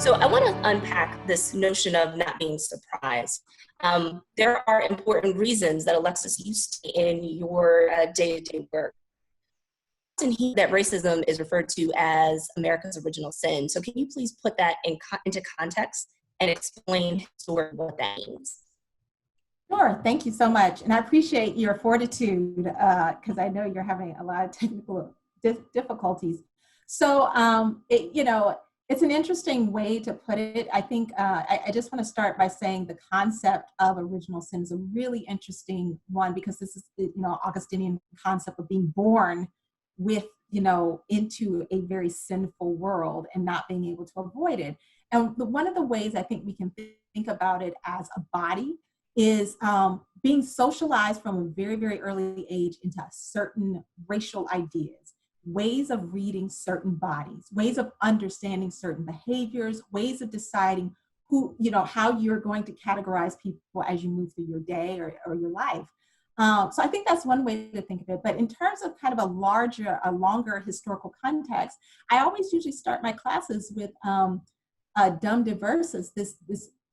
So I want to unpack this notion of not being surprised. There are important reasons that Alexis you see in your day-to-day work. And that racism is referred to as America's original sin. So can you please put that into context and explain sort of what that means? Sure, thank you so much. And I appreciate your fortitude because I know you're having a lot of technical difficulties. So, it's an interesting way to put it. I think I just want to start by saying the concept of original sin is a really interesting one because this is the Augustinian concept of being born with into a very sinful world and not being able to avoid it. And one of the ways I think we can think about it as a body is being socialized from a very, very early age into certain racial ideas, ways of reading certain bodies, ways of understanding certain behaviors, ways of deciding how you're going to categorize people as you move through your day or your life. So I think that's one way to think of it. But in terms of kind of a longer historical context, I always usually start my classes with Dum Diversas, this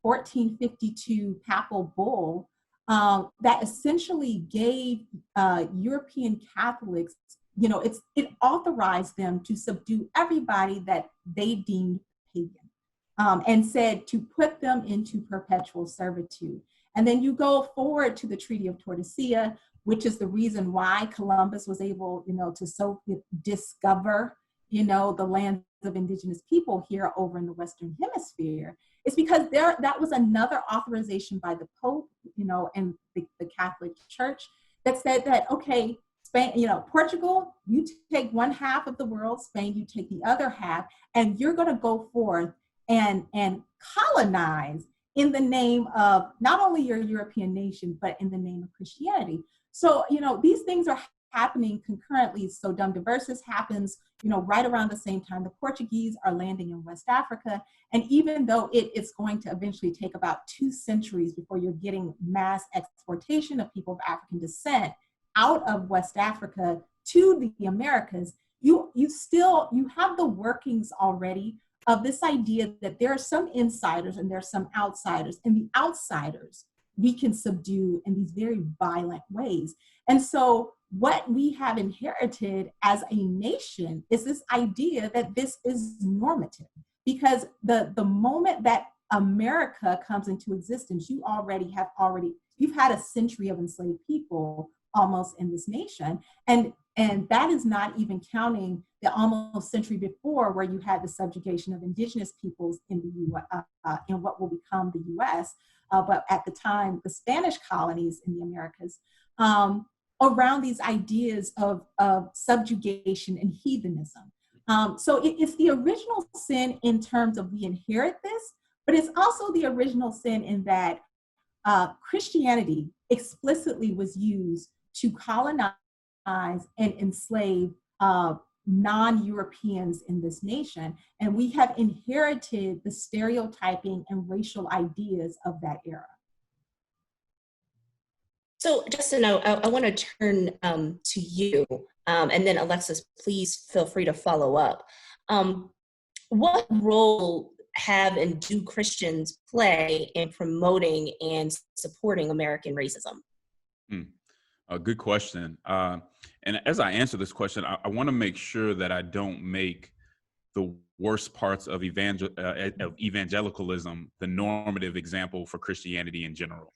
1452 papal bull that essentially gave European Catholics, it authorized them to subdue everybody that they deemed pagan, and said to put them into perpetual servitude. And then you go forward to the Treaty of Tordesillas, which is the reason why Columbus was able, to discover, the lands of indigenous people here over in the Western Hemisphere. It's because that was another authorization by the Pope, and the Catholic Church that said that, okay, Spain, Portugal, you take one half of the world, Spain, you take the other half, and you're going to go forth and colonize in the name of not only your European nation, but in the name of Christianity. So, these things are happening concurrently. So Dum Diversas happens, right around the same time the Portuguese are landing in West Africa. And even though it's going to eventually take about 2 centuries before you're getting mass exportation of people of African descent out of West Africa to the Americas, you have the workings already of this idea that there are some insiders and there are some outsiders, and the outsiders we can subdue in these very violent ways. And so what we have inherited as a nation is this idea that this is normative, because the moment that America comes into existence, you've had a century of enslaved people almost in this nation. And that is not even counting the almost century before, where you had the subjugation of indigenous peoples in the in what will become the U.S., but at the time, the Spanish colonies in the Americas, around these ideas of subjugation and heathenism. So it's the original sin in terms of we inherit this, but it's also the original sin in that Christianity explicitly was used to colonize and enslave non-Europeans in this nation. And we have inherited the stereotyping and racial ideas of that era. So Justin, I want to turn to you, and then Alexis, please feel free to follow up. What role have and do Christians play in promoting and supporting American racism? A good question. And as I answer this question, I want to make sure that I don't make the worst parts of evangelicalism the normative example for Christianity in general.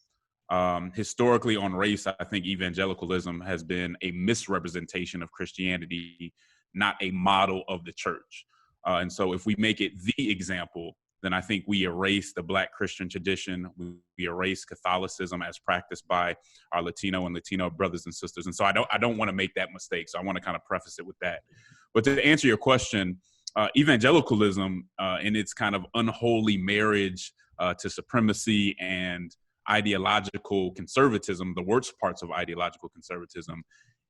Historically on race, I think evangelicalism has been a misrepresentation of Christianity, not a model of the church. And so if we make it the example, then I think we erase the Black Christian tradition. We erase Catholicism as practiced by our Latino and Latino brothers and sisters. And so I don't want to make that mistake. So I want to kind of preface it with that. But to answer your question, evangelicalism in its kind of unholy marriage to supremacy and ideological conservatism, the worst parts of ideological conservatism,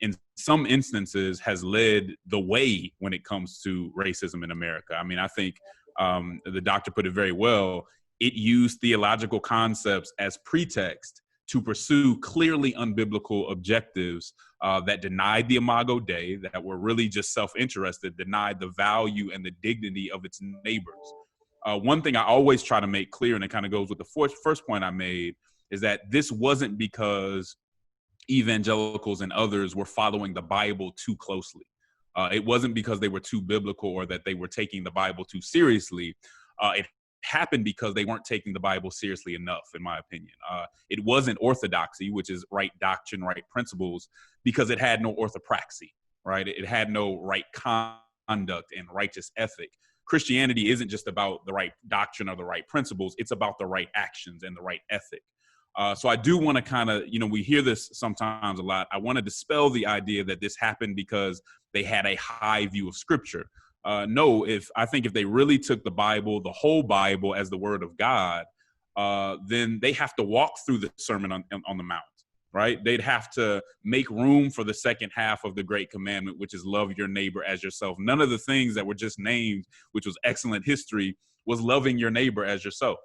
in some instances has led the way when it comes to racism in America. I mean, I think the doctor put it very well. It used theological concepts as pretext to pursue clearly unbiblical objectives that denied the Imago Dei, that were really just self-interested, denied the value and the dignity of its neighbors. One thing I always try to make clear, and it kind of goes with the first point I made, is that this wasn't because evangelicals and others were following the Bible too closely. It wasn't because they were too biblical or that they were taking the Bible too seriously. It happened because they weren't taking the Bible seriously enough, in my opinion. It wasn't orthodoxy, which is right doctrine, right principles, because it had no orthopraxy, right? It had no right conduct and righteous ethic. Christianity isn't just about the right doctrine or the right principles. It's about the right actions and the right ethic. So I do want to kind of, we hear this sometimes a lot. I want to dispel the idea that this happened because they had a high view of Scripture. No, I think if they really took the Bible, the whole Bible, as the Word of God, then they have to walk through the Sermon on the Mount, right? They'd have to make room for the second half of the Great Commandment, which is love your neighbor as yourself. None of the things that were just named, which was excellent history, was loving your neighbor as yourself.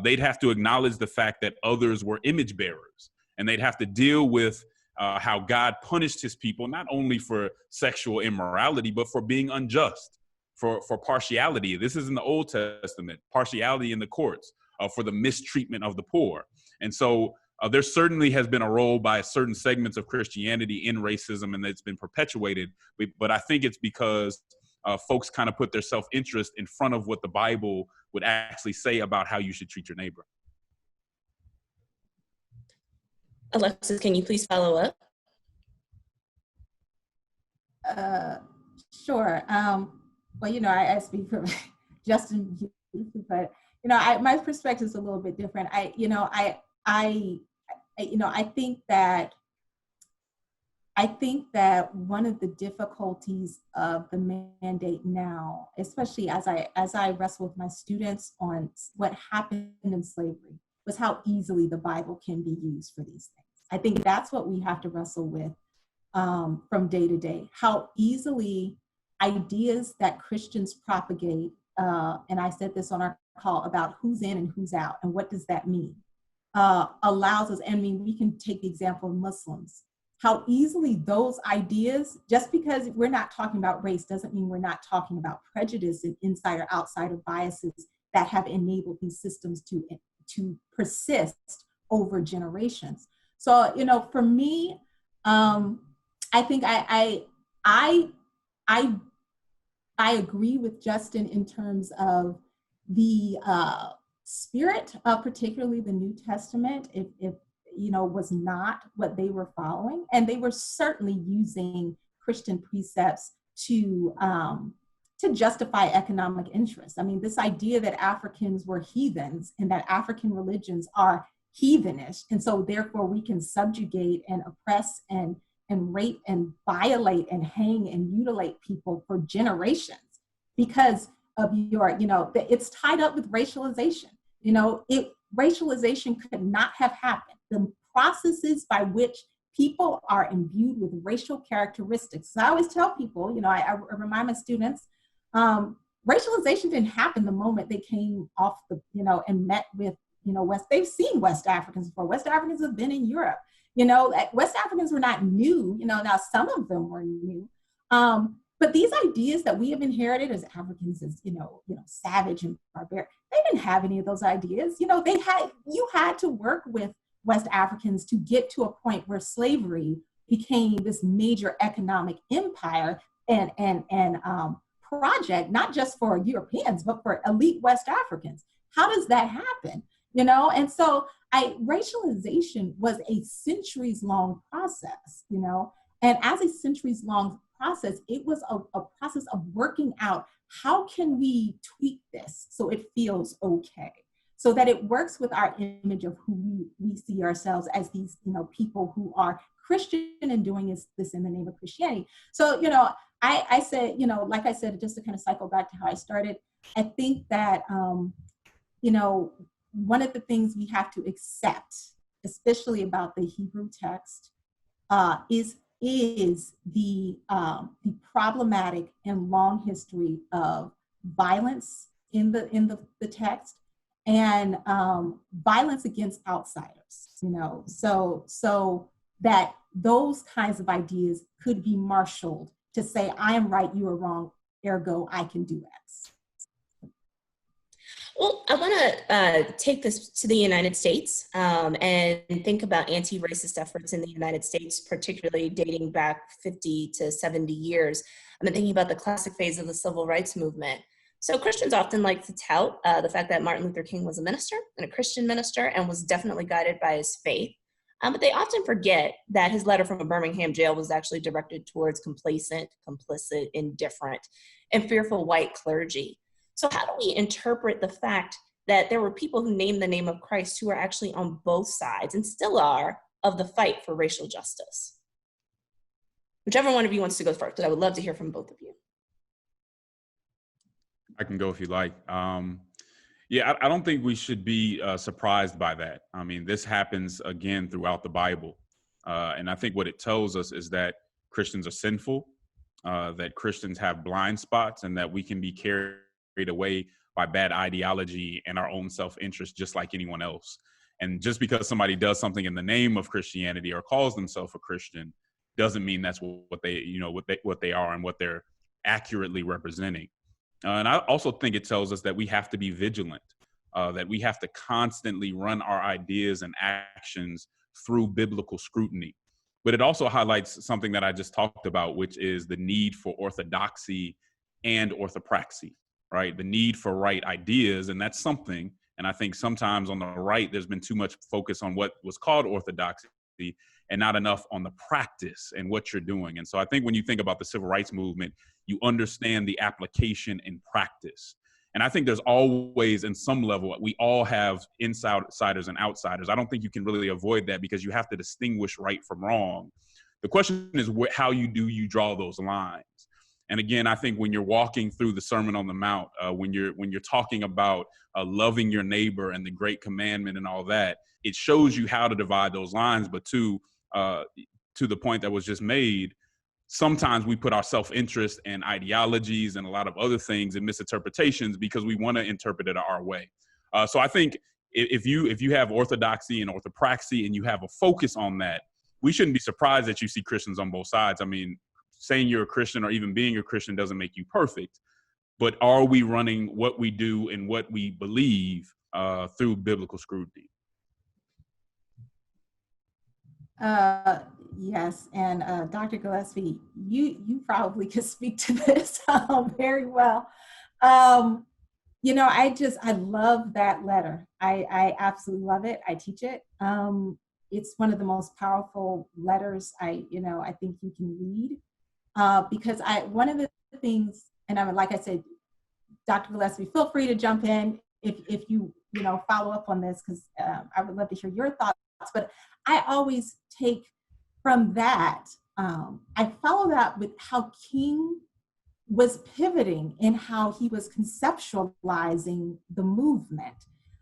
They'd have to acknowledge the fact that others were image bearers, and they'd have to deal with how God punished his people, not only for sexual immorality, but for being unjust, for partiality. This is in the Old Testament, partiality in the courts, for the mistreatment of the poor. And so there certainly has been a role by certain segments of Christianity in racism, and it's been perpetuated. But I think it's because folks kind of put their self-interest in front of what the Bible would actually say about how you should treat your neighbor. Alexis, can you please follow up? Sure. Well, I speak for Justin, but my perspective is a little bit different. I think that one of the difficulties of the mandate now, especially as I wrestle with my students on what happened in slavery, was how easily the Bible can be used for these things. I think that's what we have to wrestle with from day to day, how easily ideas that Christians propagate, and I said this on our call about who's in and who's out, and what does that mean, allows us, we can take the example of Muslims, how easily those ideas, just because we're not talking about race doesn't mean we're not talking about prejudice and inside or outside of biases that have enabled these systems to persist over generations. So, for me, I think I agree with Justin in terms of the spirit of particularly the New Testament, if was not what they were following. And they were certainly using Christian precepts to justify economic interests. I mean, this idea that Africans were heathens and that African religions are heathenish, and so therefore we can subjugate and oppress and rape and violate and hang and mutilate people for generations because of your, it's tied up with racialization. Racialization could not have happened. The processes by which people are imbued with racial characteristics. So I always tell people, I remind my students, racialization didn't happen the moment they came off and met with, they've seen West Africans before. West Africans have been in Europe. West Africans were not new. Now some of them were new. But these ideas that we have inherited as Africans as, savage and barbaric, they didn't have any of those ideas. You had to work with West Africans to get to a point where slavery became this major economic empire and project, not just for Europeans, but for elite West Africans. How does that happen? And so racialization was a centuries-long process, and as a centuries-long process, it was a process of working out how can we tweak this so it feels okay, so that it works with our image of who we see ourselves as these, people who are Christian and doing this in the name of Christianity. So, I said, like I said, just to kind of cycle back to how I started, I think that, one of the things we have to accept, especially about the Hebrew text, is the problematic and long history of violence in the text, and violence against outsiders, so that those kinds of ideas could be marshaled to say, I am right, you are wrong, ergo I can do X. Well, I want to take this to the United States and think about anti-racist efforts in the United States, particularly dating back 50 to 70 years. I've been thinking about the classic phase of the civil rights movement. So Christians often like to tout the fact that Martin Luther King was a minister and a Christian minister and was definitely guided by his faith. But they often forget that his letter from a Birmingham jail was actually directed towards complacent, complicit, indifferent, and fearful white clergy. So how do we interpret the fact that there were people who named the name of Christ who are actually on both sides and still are of the fight for racial justice? Whichever one of you wants to go first, but I would love to hear from both of you. I can go if you like. Yeah, I don't think we should be surprised by that. I mean, this happens again throughout the Bible. And I think what it tells us is that Christians are sinful, that Christians have blind spots, and that we can be carried away by bad ideology and our own self-interest just like anyone else. And just because somebody does something in the name of Christianity or calls themselves a Christian doesn't mean that's what they are and what they're accurately representing. And I also think it tells us that we have to be vigilant, that we have to constantly run our ideas and actions through biblical scrutiny. But it also highlights something that I just talked about, which is the need for orthodoxy and orthopraxy, right? The need for right ideas, and that's something. And I think sometimes on the right, there's been too much focus on what was called orthodoxy and not enough on the practice and what you're doing. And so I think when you think about the civil rights movement, you understand the application in practice. And I think there's always, in some level, we all have insiders and outsiders. I don't think you can really avoid that because you have to distinguish right from wrong. The question is how you draw those lines. And again, I think when you're walking through the Sermon on the Mount, when you're talking about loving your neighbor and the great commandment and all that, it shows you how to divide those lines. But to the point that was just made, sometimes we put our self-interest and ideologies and a lot of other things in misinterpretations because we want to interpret it our way. So I think if you have orthodoxy and orthopraxy and you have a focus on that, we shouldn't be surprised that you see Christians on both sides. I mean, saying you're a Christian or even being a Christian doesn't make you perfect, but are we running what we do and what we believe through biblical scrutiny? Yes, and Dr. Gillespie, you probably could speak to this very well. I love that letter. I absolutely love it. I teach it. It's one of the most powerful letters I think you can read because one of the things, and like I said, Dr. Gillespie, feel free to jump in if you follow up on this because I would love to hear your thoughts. But I always take from that, I follow that with how King was pivoting in how he was conceptualizing the movement.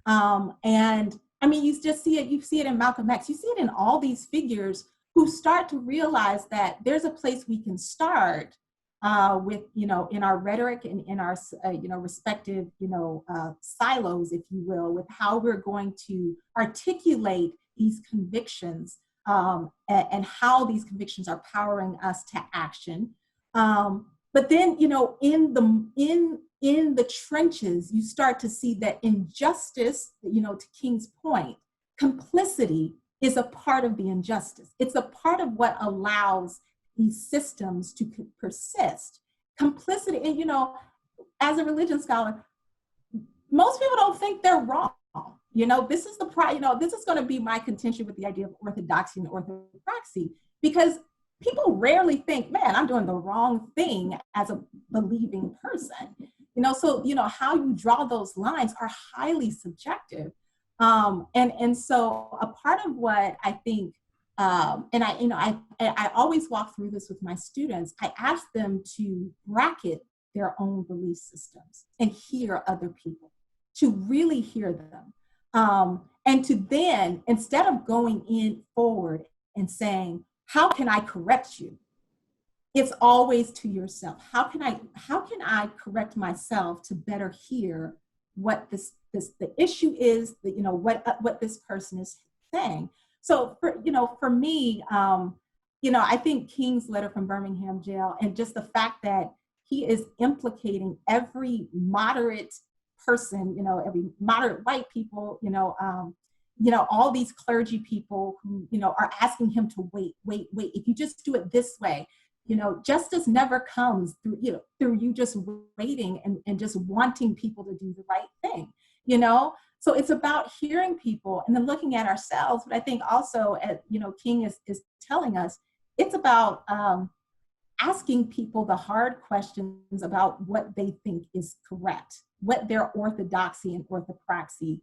And I mean, you just see it in Malcolm X, you see it in all these figures who start to realize that there's a place we can start with, in our rhetoric and in our, respective, silos, if you will, with how we're going to articulate these convictions and how these convictions are powering us to action. But then, in the trenches, you start to see that injustice, to King's point, complicity is a part of the injustice. It's a part of what allows these systems to persist. Complicity, and as a religion scholar, most people don't think they're wrong. This is this is going to be my contention with the idea of orthodoxy and orthopraxy, because people rarely think, man, I'm doing the wrong thing as a believing person. So how you draw those lines are highly subjective. And so a part of what I think, and I always walk through this with my students, I ask them to bracket their own belief systems and hear other people, to really hear them. And to then, instead of going in forward and saying, how can I correct you? It's always to yourself. How can I correct myself to better hear what the issue is, that, you know, what this person is saying. So for me, you know, I think King's letter from Birmingham jail, and just the fact that he is implicating every moderate person, you know, every moderate white people, you know, all these clergy people who, you know, are asking him to wait. If you just do it this way, you know, justice never comes through, you know, through you just waiting and just wanting people to do the right thing, you know? So it's about hearing people and then looking at ourselves. But I think also, you know, King is telling us, it's about asking people the hard questions about what they think is correct, what their orthodoxy and orthopraxy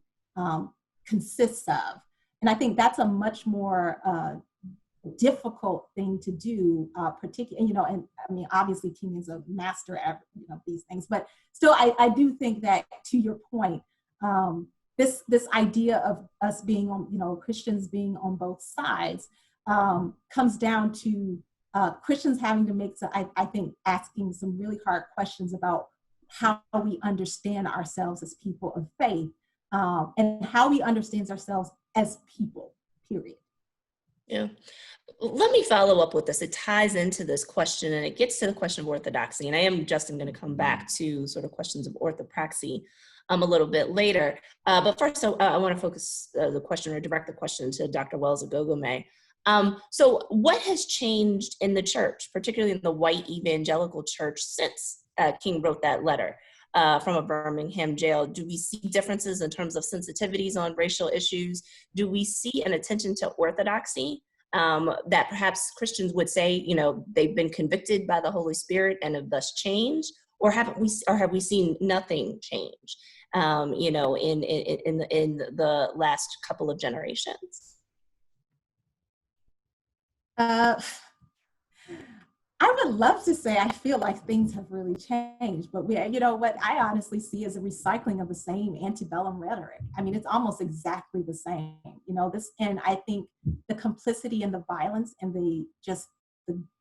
consists of. And I think that's a much more difficult thing to do, particularly, you know, and I mean, obviously King is a master at, you know, these things, but still, I do think that, to your point, this idea of us being on, you know, Christians being on both sides comes down to Christians having to make, I think, asking some really hard questions about how we understand ourselves as people of faith, and how we understand ourselves as people, period. Yeah. Let me follow up with this. It ties into this question, and it gets to the question of orthodoxy. And I am, Justin, going to come back to sort of questions of orthopraxy a little bit later. But first, I want to focus the question, or direct the question, to Dr. Wells-Oghoghomeh. So what has changed in the church, particularly in the white evangelical church, since King wrote that letter from a Birmingham jail? Do we see differences in terms of sensitivities on racial issues? Do we see an attention to orthodoxy that perhaps Christians would say, you know, they've been convicted by the Holy Spirit and have thus changed? Or have we seen nothing change, you know, in the last couple of generations? I would love to say I feel like things have really changed, but you know, what I honestly see is a recycling of the same antebellum rhetoric. I mean, it's almost exactly the same, you know, and I think the complicity and the violence and the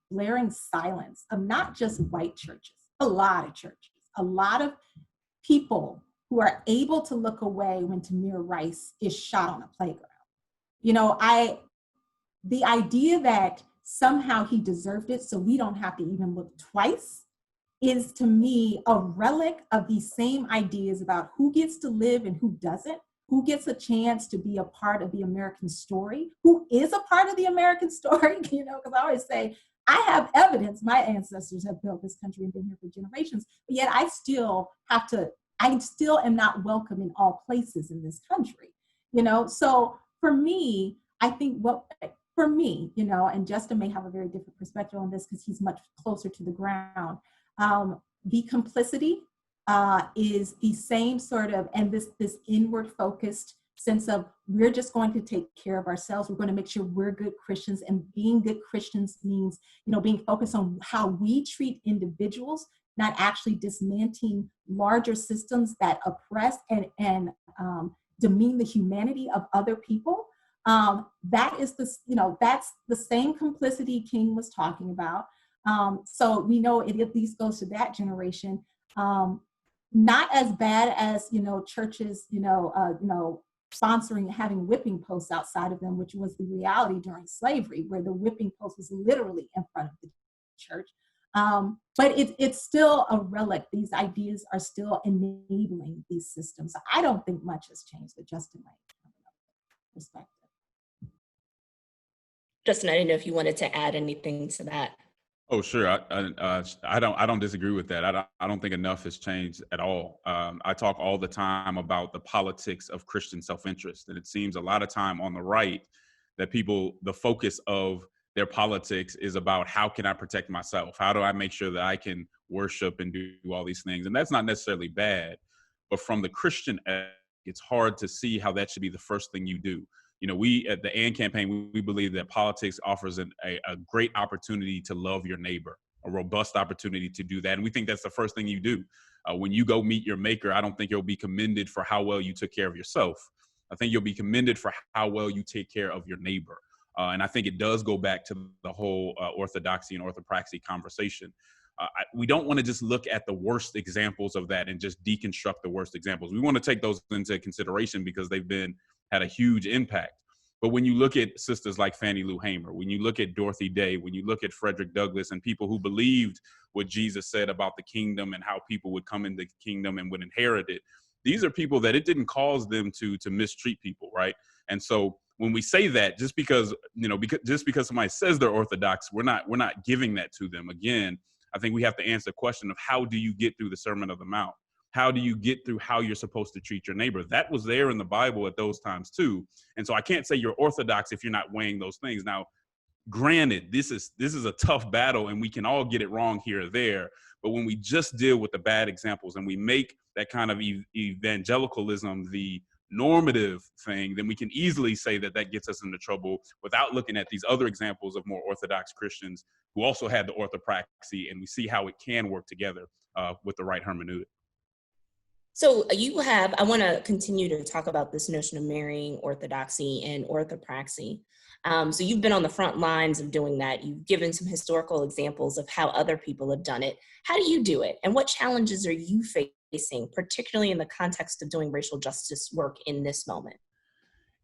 blaring silence of not just white churches, a lot of churches, a lot of people who are able to look away when Tamir Rice is shot on a playground. You know, the idea that somehow he deserved it, so we don't have to even look twice, is to me a relic of these same ideas about who gets to live and who doesn't, who gets a chance to be a part of the American story, who is a part of the American story, you know, because I always say, I have evidence my ancestors have built this country and been here for generations, but yet I still am not welcome in all places in this country, you know? So for me, I think for me, you know, and Justin may have a very different perspective on this because he's much closer to the ground. The complicity is the same sort of, and this inward focused sense of, we're just going to take care of ourselves. We're going to make sure we're good Christians, and being good Christians means, you know, being focused on how we treat individuals, not actually dismantling larger systems that oppress and demean the humanity of other people. That is that's the same complicity King was talking about. So we know it at least goes to that generation. Not as bad as, you know, churches, sponsoring, having whipping posts outside of them, which was the reality during slavery, where the whipping post was literally in front of the church. But it's still a relic. These ideas are still enabling these systems. I don't think much has changed, but Justin might have another perspective. Justin, I didn't know if you wanted to add anything to that. Oh, sure. I don't disagree with that. I don't think enough has changed at all. I talk all the time about the politics of Christian self-interest, and it seems a lot of time on the right that the focus of their politics is about, how can I protect myself? How do I make sure that I can worship and do all these things? And that's not necessarily bad, but from the Christian, it's hard to see how that should be the first thing you do. You know, we at the AND campaign, we believe that politics offers a great opportunity to love your neighbor, a robust opportunity to do that. And we think that's the first thing you do. When you go meet your maker, I don't think you'll be commended for how well you took care of yourself. I think you'll be commended for how well you take care of your neighbor. And I think it does go back to the whole orthodoxy and orthopraxy conversation. We don't want to just look at the worst examples of that and just deconstruct the worst examples. We want to take those into consideration because they've had a huge impact. But when you look at sisters like Fannie Lou Hamer, when you look at Dorothy Day, when you look at Frederick Douglass and people who believed what Jesus said about the kingdom and how people would come into the kingdom and would inherit it, these are people that it didn't cause them to mistreat people, right? And so when we say that, just because somebody says they're Orthodox, we're not giving that to them. Again, I think we have to answer the question of how do you get through the Sermon on the Mount? How do you get through how you're supposed to treat your neighbor? That was there in the Bible at those times too. And so I can't say you're Orthodox if you're not weighing those things. Now, granted, this is a tough battle and we can all get it wrong here or there. But when we just deal with the bad examples and we make that kind of evangelicalism the normative thing, then we can easily say that gets us into trouble without looking at these other examples of more Orthodox Christians who also had the Orthopraxy, and we see how it can work together with the right hermeneutic. So I want to continue to talk about this notion of marrying orthodoxy and orthopraxy. So you've been on the front lines of doing that. You've given some historical examples of how other people have done it. How do you do it? And what challenges are you facing, particularly in the context of doing racial justice work in this moment?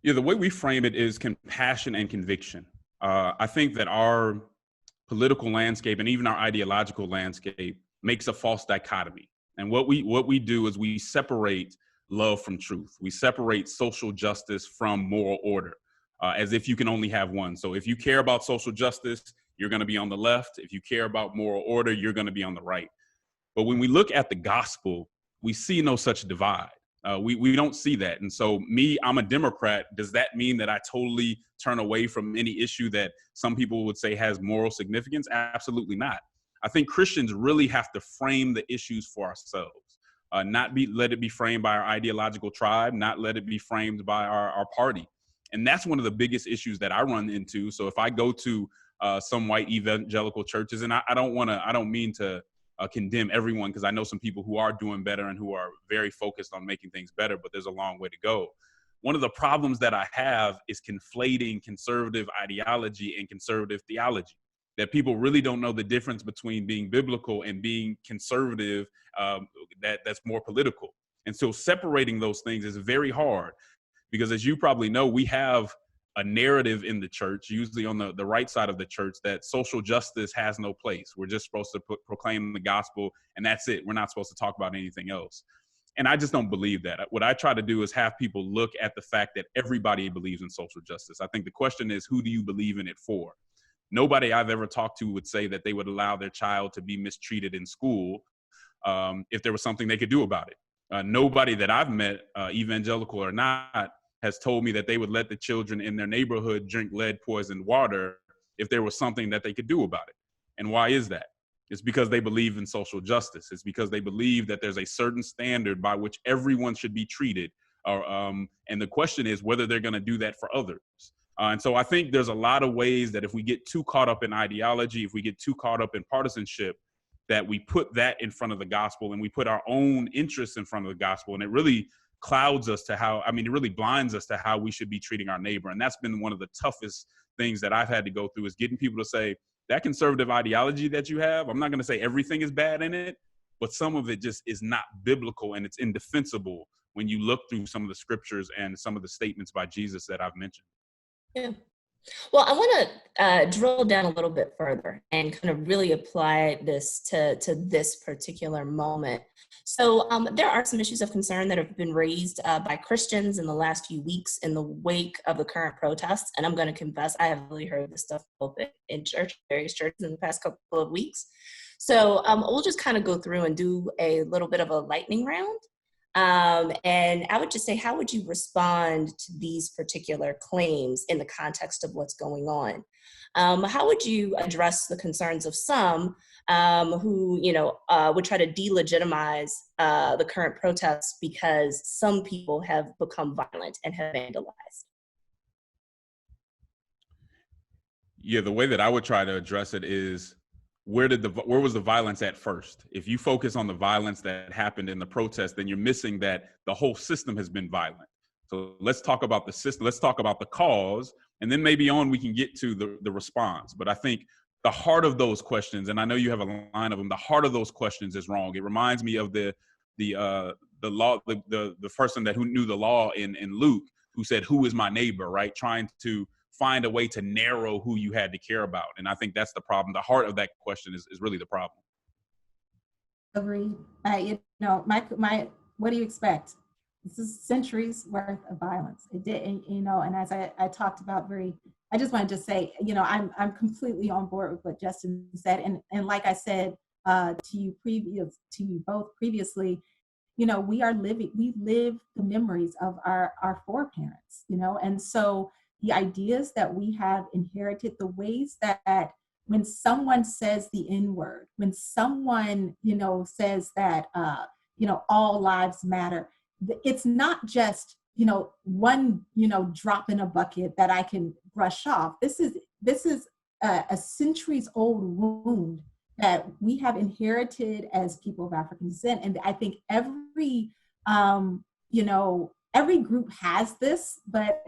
Yeah, the way we frame it is compassion and conviction. I think that our political landscape and even our ideological landscape makes a false dichotomy. And what we do is we separate love from truth. We separate social justice from moral order, as if you can only have one. So if you care about social justice, you're going to be on the left. If you care about moral order, you're going to be on the right. But when we look at the gospel, we see no such divide. We don't see that. And so I'm a Democrat. Does that mean that I totally turn away from any issue that some people would say has moral significance? Absolutely not. I think Christians really have to frame the issues for ourselves, let it be framed by our ideological tribe, not let it be framed by our party. And that's one of the biggest issues that I run into. So if I go to some white evangelical churches, and I don't mean to condemn everyone, because I know some people who are doing better and who are very focused on making things better, but there's a long way to go. One of the problems that I have is conflating conservative ideology and conservative theology. That people really don't know the difference between being biblical and being conservative, that's more political. And so separating those things is very hard because, as you probably know, we have a narrative in the church, usually on the right side of the church, that social justice has no place. We're just supposed to proclaim the gospel and that's it. We're not supposed to talk about anything else. And I just don't believe that. What I try to do is have people look at the fact that everybody believes in social justice. I think the question is, who do you believe in it for? Nobody I've ever talked to would say that they would allow their child to be mistreated in school if there was something they could do about it. Nobody that I've met, evangelical or not, has told me that they would let the children in their neighborhood drink lead-poisoned water if there was something that they could do about it. And why is that? It's because they believe in social justice. It's because they believe that there's a certain standard by which everyone should be treated. And the question is whether they're going to do that for others. And so I think there's a lot of ways that if we get too caught up in ideology, if we get too caught up in partisanship, that we put that in front of the gospel and we put our own interests in front of the gospel. And it really clouds us to it really blinds us to how we should be treating our neighbor. And that's been one of the toughest things that I've had to go through, is getting people to say, that conservative ideology that you have, I'm not going to say everything is bad in it, but some of it just is not biblical and it's indefensible when you look through some of the scriptures and some of the statements by Jesus that I've mentioned. Yeah. Well, I want to drill down a little bit further and kind of really apply this to this particular moment. So there are some issues of concern that have been raised by Christians in the last few weeks in the wake of the current protests. And I'm going to confess, I have really heard this stuff in various churches in the past couple of weeks. So we'll just kind of go through and do a little bit of a lightning round. And I would just say, how would you respond to these particular claims in the context of what's going on? How would you address the concerns of some who, would try to delegitimize the current protests because some people have become violent and have vandalized? Yeah, the way that I would try to address it is, where was the violence at first? If you focus on the violence that happened in the protest, then you're missing that the whole system has been violent. So let's talk about the system. Let's talk about the cause, and then maybe we can get to the response. But I think the heart of those questions, and I know you have a line of them, the heart of those questions is wrong. It reminds me of the person who knew the law in Luke, who said, "Who is my neighbor?" Right? Trying to find a way to narrow who you had to care about. And I think that's the problem. The heart of that question is really the problem. Agreed. What do you expect? This is centuries worth of violence. It did, and as I talked about I just wanted to say, I'm completely on board with what Justin said. And like I said to you both previously, we live the memories of our foreparents, and so the ideas that we have inherited, the ways that when someone says the N-word, when someone, says that, all lives matter, it's not just, one, drop in a bucket that I can brush off. This is a centuries old wound that we have inherited as people of African descent. And I think every group has this, but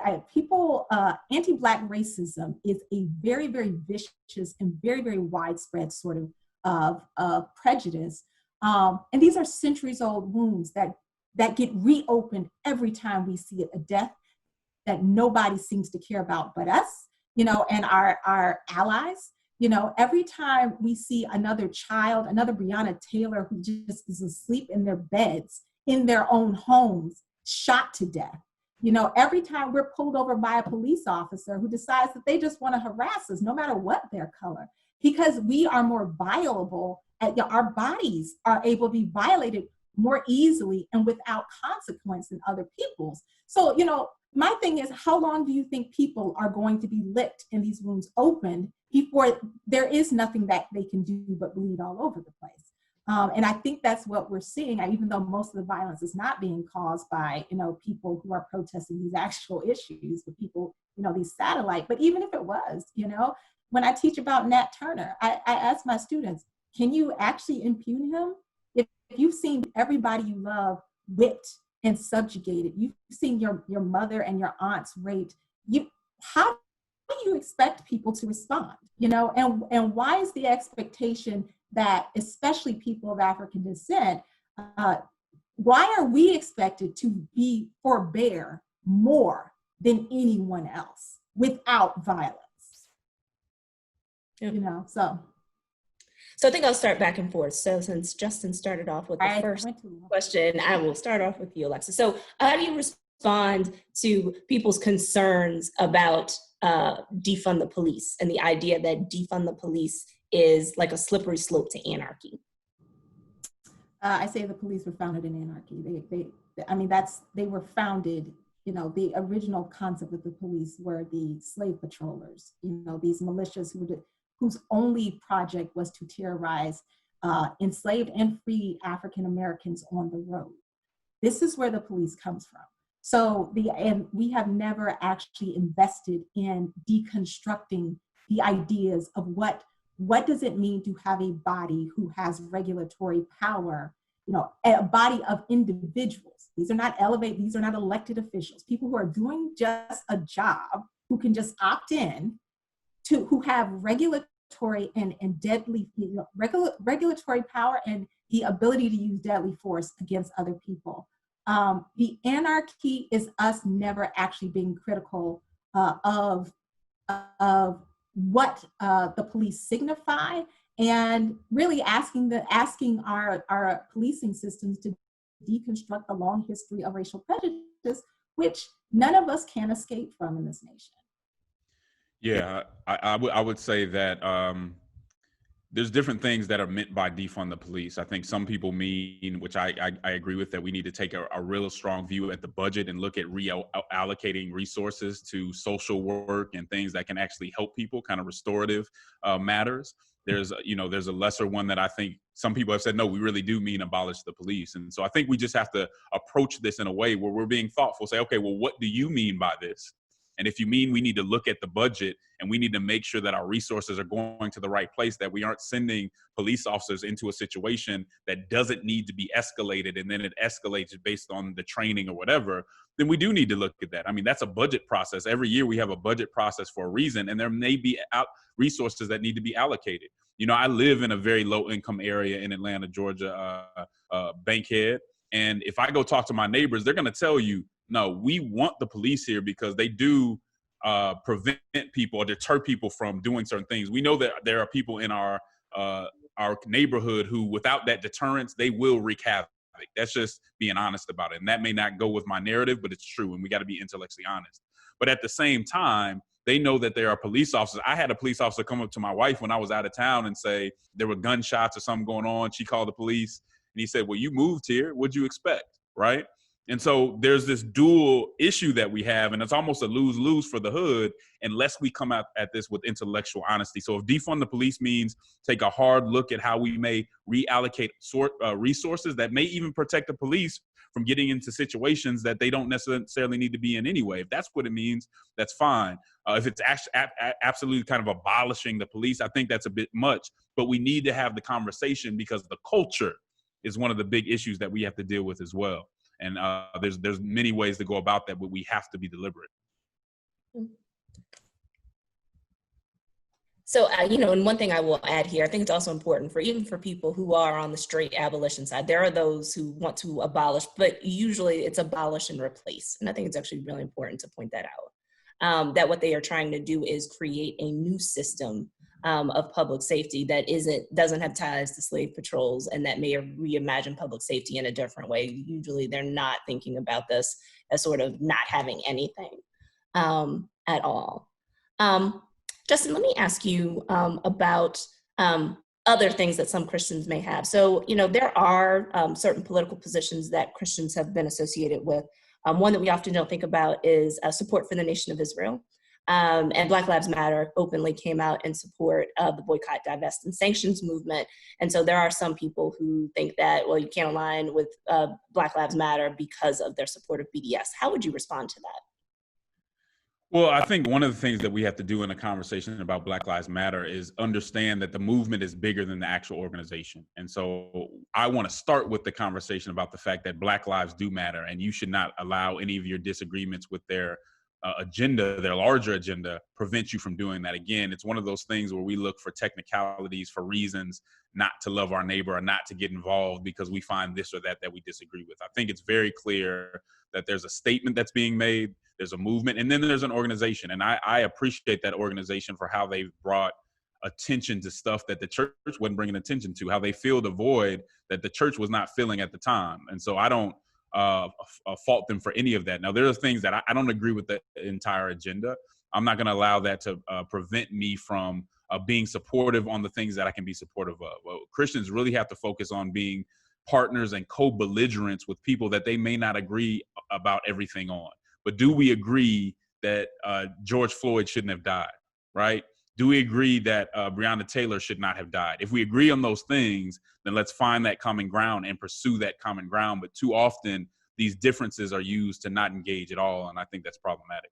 anti-Black racism is a very, very vicious and very, very widespread sort of prejudice. And these are centuries old wounds that get reopened every time we see a death that nobody seems to care about but us, and our allies. Every time we see another child, another Breonna Taylor who just is asleep in their beds, in their own homes, shot to death. Every time we're pulled over by a police officer who decides that they just want to harass us, no matter what their color, because we are more violable, our bodies are able to be violated more easily and without consequence than other people's. So, my thing is, how long do you think people are going to be licked and these wounds opened before there is nothing that they can do but bleed all over the place? And I think that's what we're seeing, even though most of the violence is not being caused by, people who are protesting these actual issues, but people, these satellite. But even if it was, when I teach about Nat Turner, I ask my students, can you actually impugn him? If you've seen everybody you love whipped and subjugated, you've seen your mother and your aunts raped, how do you expect people to respond? And why is the expectation that, especially people of African descent, why are we expected to forbear more than anyone else without violence? Yep. So I think I'll start back and forth. So since Justin started off with the first question, I will start off with you, Alexis. So how do you respond to people's concerns about defund the police and the idea that defund the police is like a slippery slope to anarchy? I say the police were founded in anarchy. They were founded, the original concept of the police were the slave patrollers, these militias whose only project was to terrorize enslaved and free African Americans on the road. This is where the police comes from. So and we have never actually invested in deconstructing the ideas of what does it mean to have a body who has regulatory power, a body of individuals. These are not elected officials, people who are doing just a job, who can just opt in, who have regulatory and deadly, regulatory power and the ability to use deadly force against other people. The anarchy is us never actually being critical of what the police signify, and really asking our policing systems to deconstruct the long history of racial prejudice, which none of us can escape from in this nation. Yeah, I would say that there's different things that are meant by defund the police. I think some people mean, which I agree with, that we need to take a real strong view at the budget and look at reallocating resources to social work and things that can actually help people, kind of restorative matters. There's a lesser one that I think some people have said, no, we really do mean abolish the police. And so I think we just have to approach this in a way where we're being thoughtful, say, okay, well, what do you mean by this? And if you mean we need to look at the budget and we need to make sure that our resources are going to the right place, that we aren't sending police officers into a situation that doesn't need to be escalated and then it escalates based on the training or whatever, then we do need to look at that. I mean, that's a budget process. Every year we have a budget process for a reason, and there may be resources that need to be allocated. You know, I live in a very low income area in Atlanta, Georgia, Bankhead. And if I go talk to my neighbors, they're going to tell you, no, we want the police here because they do prevent people or deter people from doing certain things. We know that there are people in our neighborhood who, without that deterrence, they will wreak havoc. That's just being honest about it. And that may not go with my narrative, but it's true. And we got to be intellectually honest. But at the same time, they know that there are police officers. I had a police officer come up to my wife when I was out of town and say there were gunshots or something going on. She called the police and he said, well, you moved here. What'd you expect? Right. And so there's this dual issue that we have, and it's almost a lose-lose for the hood unless we come out at this with intellectual honesty. So if defund the police means take a hard look at how we may reallocate resources that may even protect the police from getting into situations that they don't necessarily need to be in anyway. If that's what it means, that's fine. If it's absolutely kind of abolishing the police, I think that's a bit much. But we need to have the conversation because the culture is one of the big issues that we have to deal with as well. And there's many ways to go about that, but we have to be deliberate. So, you know, and one thing I will add here, I think it's also important for even for people who are on the straight abolition side, there are those who want to abolish, but usually it's abolish and replace. And I think it's actually really important to point that out, that what they are trying to do is create a new system of public safety that doesn't have ties to slave patrols and that may reimagine public safety in a different way. Usually they're not thinking about this as sort of not having anything at all. Justin, let me ask you about other things that some Christians may have. So, you know, there are certain political positions that Christians have been associated with. One that we often don't think about is support for the nation of Israel. And Black Lives Matter openly came out in support of the boycott, divest, and sanctions movement. And so there are some people who think that, well, you can't align with Black Lives Matter because of their support of BDS. How would you respond to that? Well, I think one of the things that we have to do in a conversation about Black Lives Matter is understand that the movement is bigger than the actual organization. And so I want to start with the conversation about the fact that Black lives do matter, and you should not allow any of your disagreements with their agenda, their larger agenda, prevent you from doing that. Again, it's one of those things where we look for technicalities, for reasons not to love our neighbor or not to get involved because we find this or that we disagree with. I think it's very clear that there's a statement that's being made, there's a movement, and then there's an organization. And I appreciate that organization for how they've brought attention to stuff that the church wasn't bringing attention to, how they filled a void that the church was not filling at the time. And so I don't fault them for any of that. Now, there are things that I don't agree with the entire agenda. I'm not going to allow that to prevent me from being supportive on the things that I can be supportive of. Well, Christians really have to focus on being partners and co-belligerents with people that they may not agree about everything on. But do we agree that George Floyd shouldn't have died, right? Do we agree that Breonna Taylor should not have died? If we agree on those things, then let's find that common ground and pursue that common ground. But too often, these differences are used to not engage at all, and I think that's problematic.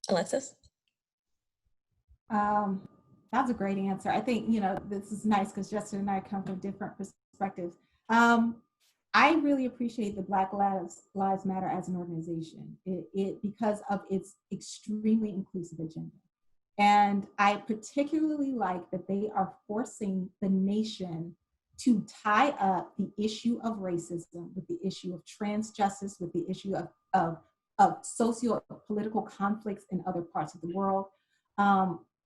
Alexis? That's a great answer. I think, you know, this is nice because Justin and I come from different perspectives. I really appreciate the Black Lives Matter as an organization because of its extremely inclusive agenda. And I particularly like that they are forcing the nation to tie up the issue of racism with the issue of trans justice, with the issue of socio-political conflicts in other parts of the world,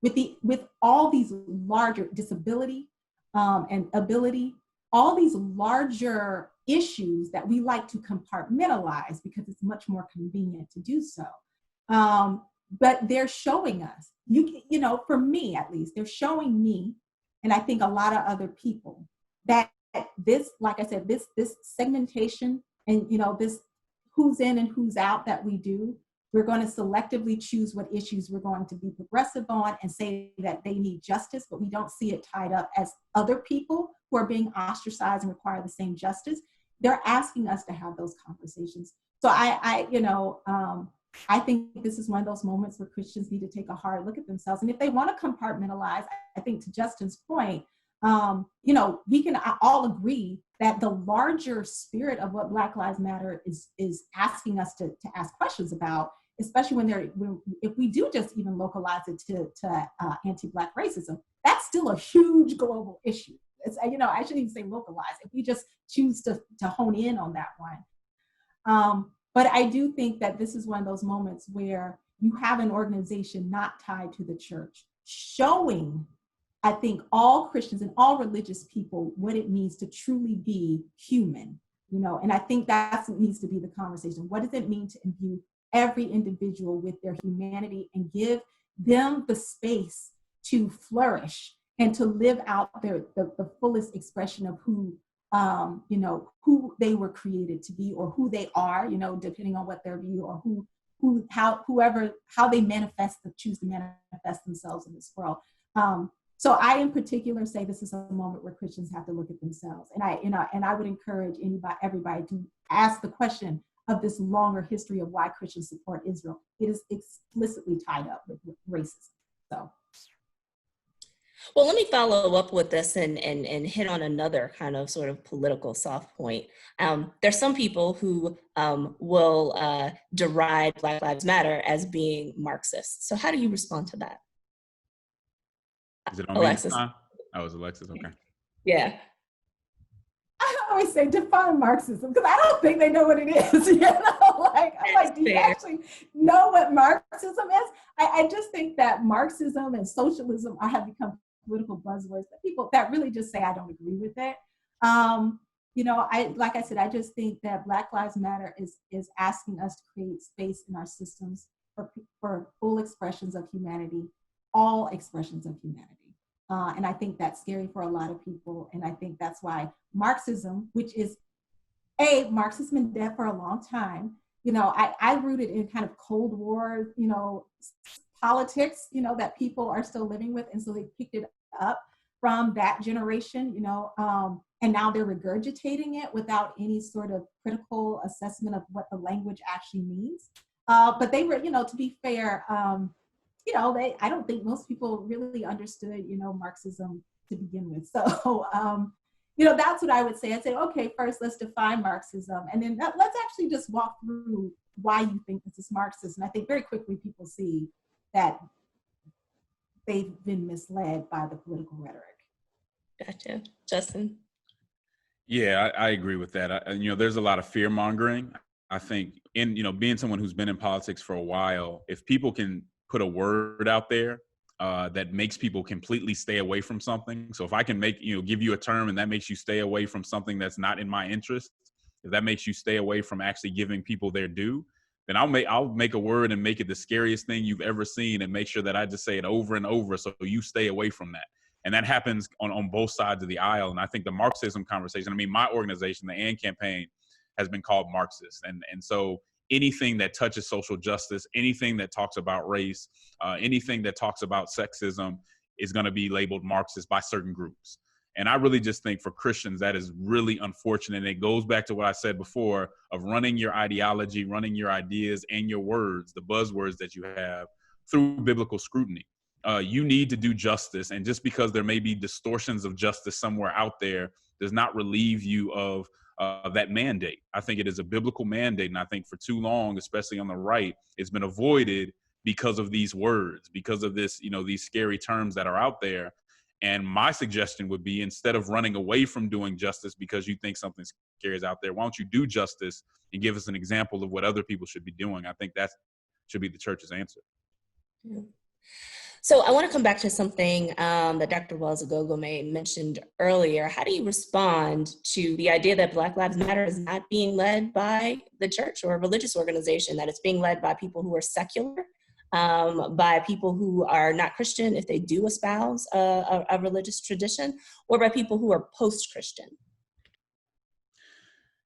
with all these larger disability and ability, all these larger issues that we like to compartmentalize because it's much more convenient to do so. But they're showing us, you know, for me at least, they're showing me, and I think a lot of other people, that this, like I said, this segmentation and, you know, this who's in and who's out that we do, we're going to selectively choose what issues we're going to be progressive on and say that they need justice, but we don't see it tied up as other people who are being ostracized and require the same justice. They're asking us to have those conversations. So I I think this is one of those moments where Christians need to take a hard look at themselves. And if they want to compartmentalize, I think to Justin's point, we can all agree that the larger spirit of what Black Lives Matter is asking us to ask questions about, especially if we do just even localize it to anti-Black racism, that's still a huge global issue. It's, I shouldn't even say localize, if we just choose to hone in on that one. But I do think that this is one of those moments where you have an organization not tied to the church, showing, I think, all Christians and all religious people what it means to truly be human, and I think that needs to be the conversation. What does it mean to imbue every individual with their humanity and give them the space to flourish and to live out the fullest expression of who they were created to be, or who they are, depending on what their view, or how they choose to manifest themselves in this world. So I, in particular, say this is a moment where Christians have to look at themselves, and I would encourage everybody to ask the question of this longer history of why Christians support Israel. It is explicitly tied up with racism. So. Well, let me follow up with this and hit on another kind of sort of political soft point. There's some people who will deride Black Lives Matter as being Marxist. So how do you respond to that? Is it on Alexis? me? Oh, it was Alexis, okay. Yeah. I always say define Marxism, because I don't think they know what it is. Do you actually know what Marxism is? I just think that Marxism and socialism have become political buzzwords that people that really just say I don't agree with it. Like I said, I just think that Black Lives Matter is asking us to create space in our systems for full expressions of humanity, all expressions of humanity. And I think that's scary for a lot of people. And I think that's why Marxism, which is Marxism in debt for a long time, I rooted in kind of Cold War, politics, that people are still living with. And so they picked it up from that generation, and now they're regurgitating it without any sort of critical assessment of what the language actually means. But they were, to be fair, I don't think most people really understood, Marxism to begin with. So, that's what I would say. I'd say, okay, first let's define Marxism, and then let's actually just walk through why you think this is Marxist. And I think very quickly people see that they've been misled by the political rhetoric. Gotcha. Justin? Yeah, I agree with that. There's a lot of fear mongering. I think being someone who's been in politics for a while, if people can put a word out there that makes people completely stay away from something. So if I can give you a term and that makes you stay away from something that's not in my interest, if that makes you stay away from actually giving people their due, then I'll make a word and make it the scariest thing you've ever seen and make sure that I just say it over and over so you stay away from that. And that happens on both sides of the aisle. And I think the Marxism conversation, my organization, the AND campaign, has been called Marxist. And so anything that touches social justice, anything that talks about race, anything that talks about sexism is going to be labeled Marxist by certain groups. And I really just think for Christians, that is really unfortunate. And it goes back to what I said before of running your ideology, running your ideas and your words, the buzzwords that you have, through biblical scrutiny. You need to do justice. And just because there may be distortions of justice somewhere out there does not relieve you of that mandate. I think it is a biblical mandate. And I think for too long, especially on the right, it's been avoided because of these words, because of this, these scary terms that are out there. And my suggestion would be, instead of running away from doing justice because you think something scary is out there, why don't you do justice and give us an example of what other people should be doing? I think that should be the church's answer. Yeah. So I want to come back to something that Dr. Wells-Oghoghomeh mentioned earlier. How do you respond to the idea that Black Lives Matter is not being led by the church or a religious organization, that it's being led by people who are secular, by people who are not Christian if they do espouse a religious tradition, or by people who are post-Christian?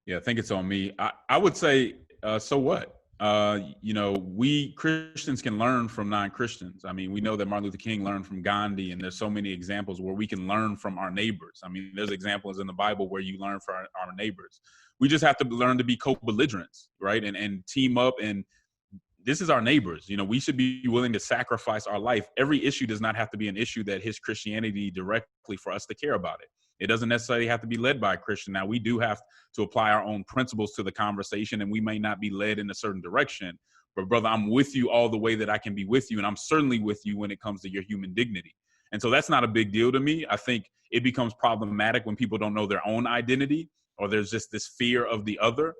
Yeah, I think it's on me. I would say, so what? We Christians can learn from non-Christians. We know that Martin Luther King learned from Gandhi, and there's so many examples where we can learn from our neighbors. There's examples in the Bible where you learn from our neighbors. We just have to learn to be co-belligerents, right? And team up and this is our neighbors. You know, we should be willing to sacrifice our life. Every issue does not have to be an issue that hits Christianity directly for us to care about it. It doesn't necessarily have to be led by a Christian. Now, we do have to apply our own principles to the conversation, and we may not be led in a certain direction. But brother, I'm with you all the way that I can be with you, and I'm certainly with you when it comes to your human dignity. And so that's not a big deal to me. I think it becomes problematic when people don't know their own identity, or there's just this fear of the other.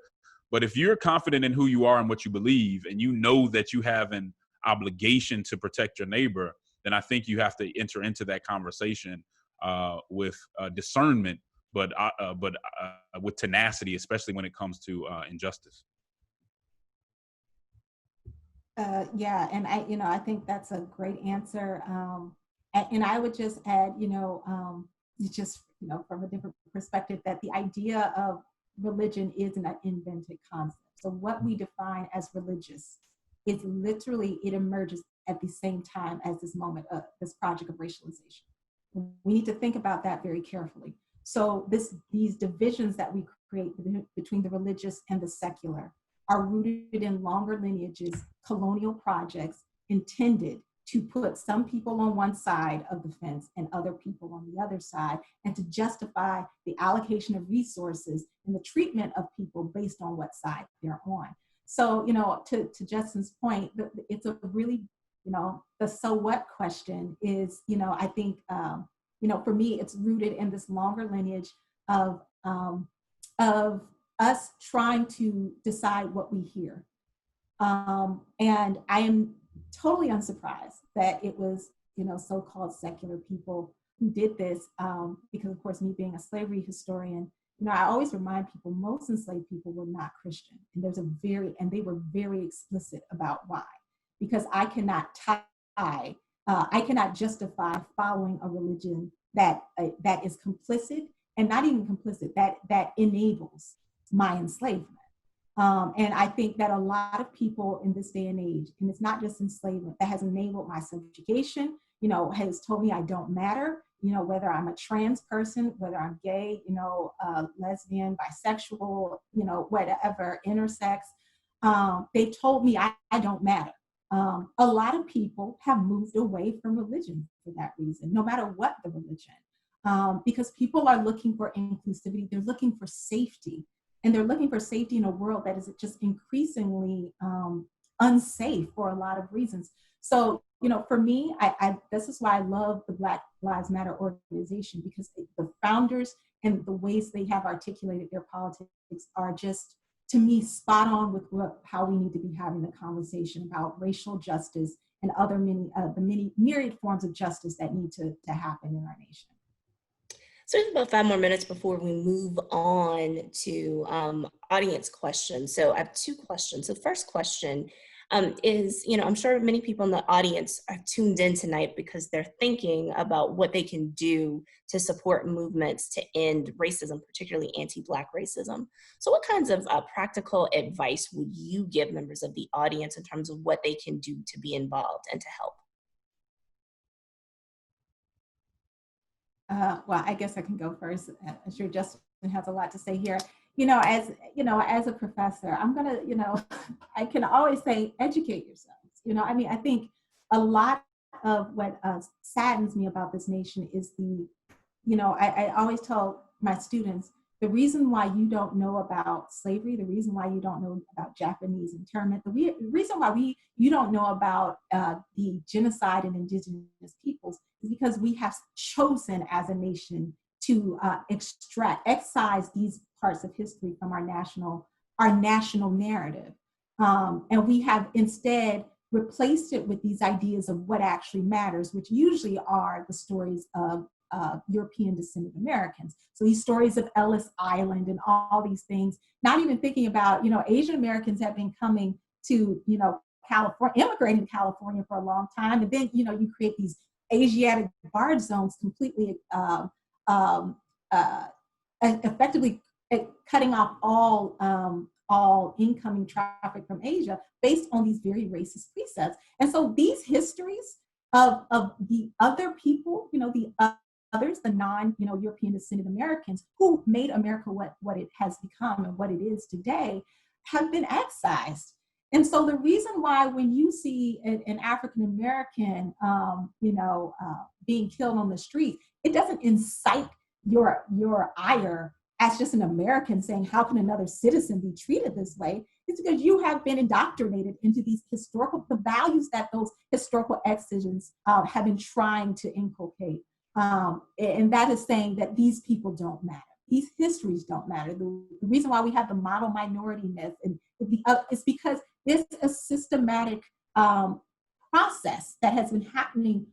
But if you're confident in who you are and what you believe, and you know that you have an obligation to protect your neighbor, then I think you have to enter into that conversation with discernment, but with tenacity, especially when it comes to injustice. Yeah, and I think that's a great answer. And I would just add, from a different perspective, that the idea of religion is an invented concept. So what we define as religious is literally, it emerges at the same time as this moment of this project of racialization. We need to think about that very carefully. So these divisions that we create between the religious and the secular are rooted in longer lineages, colonial projects intended to put some people on one side of the fence and other people on the other side, and to justify the allocation of resources and the treatment of people based on what side they're on. So, to Justin's point, it's a really, the so what question is, I think, for me, it's rooted in this longer lineage of us trying to decide what we hear. And I am totally unsurprised that it was, so-called secular people who did this, because of course, me being a slavery historian, I always remind people most enslaved people were not Christian, and they were very explicit about why, because I cannot justify following a religion that is complicit, and not even complicit, that enables my enslavement. And I think that a lot of people in this day and age, and it's not just enslavement, that has enabled my subjugation, has told me I don't matter, whether I'm a trans person, whether I'm gay, lesbian, bisexual, whatever, intersex, they told me I don't matter. A lot of people have moved away from religion for that reason, no matter what the religion, because people are looking for inclusivity, they're looking for safety. And they're looking for safety in a world that is just increasingly unsafe for a lot of reasons. So, for me, this is why I love the Black Lives Matter organization, because the founders and the ways they have articulated their politics are just, to me, spot on with how we need to be having the conversation about racial justice and other many myriad forms of justice that need to happen in our nation. So there's about 5 more minutes before we move on to audience questions. So I have 2 questions. The first question is, I'm sure many people in the audience are tuned in tonight because they're thinking about what they can do to support movements to end racism, particularly anti-Black racism. So what kinds of practical advice would you give members of the audience in terms of what they can do to be involved and to help? Well, I guess I can go first. I'm sure Justin has a lot to say here. As a professor, I'm gonna, I can always say, educate yourselves. I think a lot of what saddens me about this nation is I always tell my students, the reason why you don't know about slavery, the reason why you don't know about Japanese internment, the reason why you don't know about the genocide in indigenous peoples is because we have chosen as a nation to excise these parts of history from our national narrative. And we have instead replaced it with these ideas of what actually matters, which usually are the stories of European descended Americans. So these stories of Ellis Island and all these things, not even thinking about, Asian Americans have been coming to, California, immigrating to California for a long time. And then, you create these Asiatic barred zones completely effectively cutting off all incoming traffic from Asia based on these very racist precepts. And so these histories of the other people, the others, the non-European descended Americans who made America what it has become and what it is today, have been excised. And so the reason why when you see an African-American, being killed on the street, it doesn't incite your ire as just an American saying, how can another citizen be treated this way? It's because you have been indoctrinated into the values that those historical excisions have been trying to inculcate. And that is saying that these people don't matter. These histories don't matter. The reason why we have the model minority myth is because it's a systematic process that has been happening,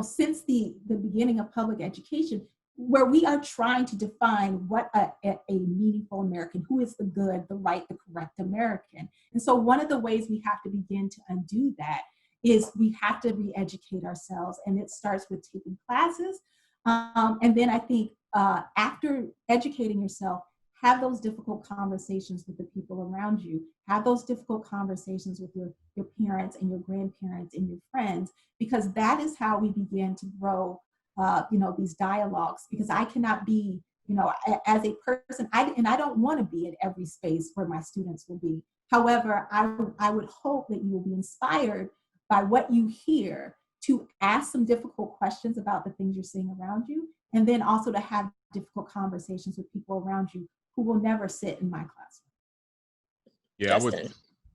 since the beginning of public education, where we are trying to define what a meaningful American, who is the good, the right, the correct American. And so one of the ways we have to begin to undo that is we have to re-educate ourselves, and it starts with taking classes. And then I think after educating yourself, have those difficult conversations with the people around you, have those difficult conversations with your parents and your grandparents and your friends, because that is how we begin to grow these dialogues. Because I cannot be, as a person, I don't want to be in every space where my students will be. However, I would hope that you will be inspired by what you hear to ask some difficult questions about the things you're seeing around you, and then also to have difficult conversations with people around you who will never sit in my classroom.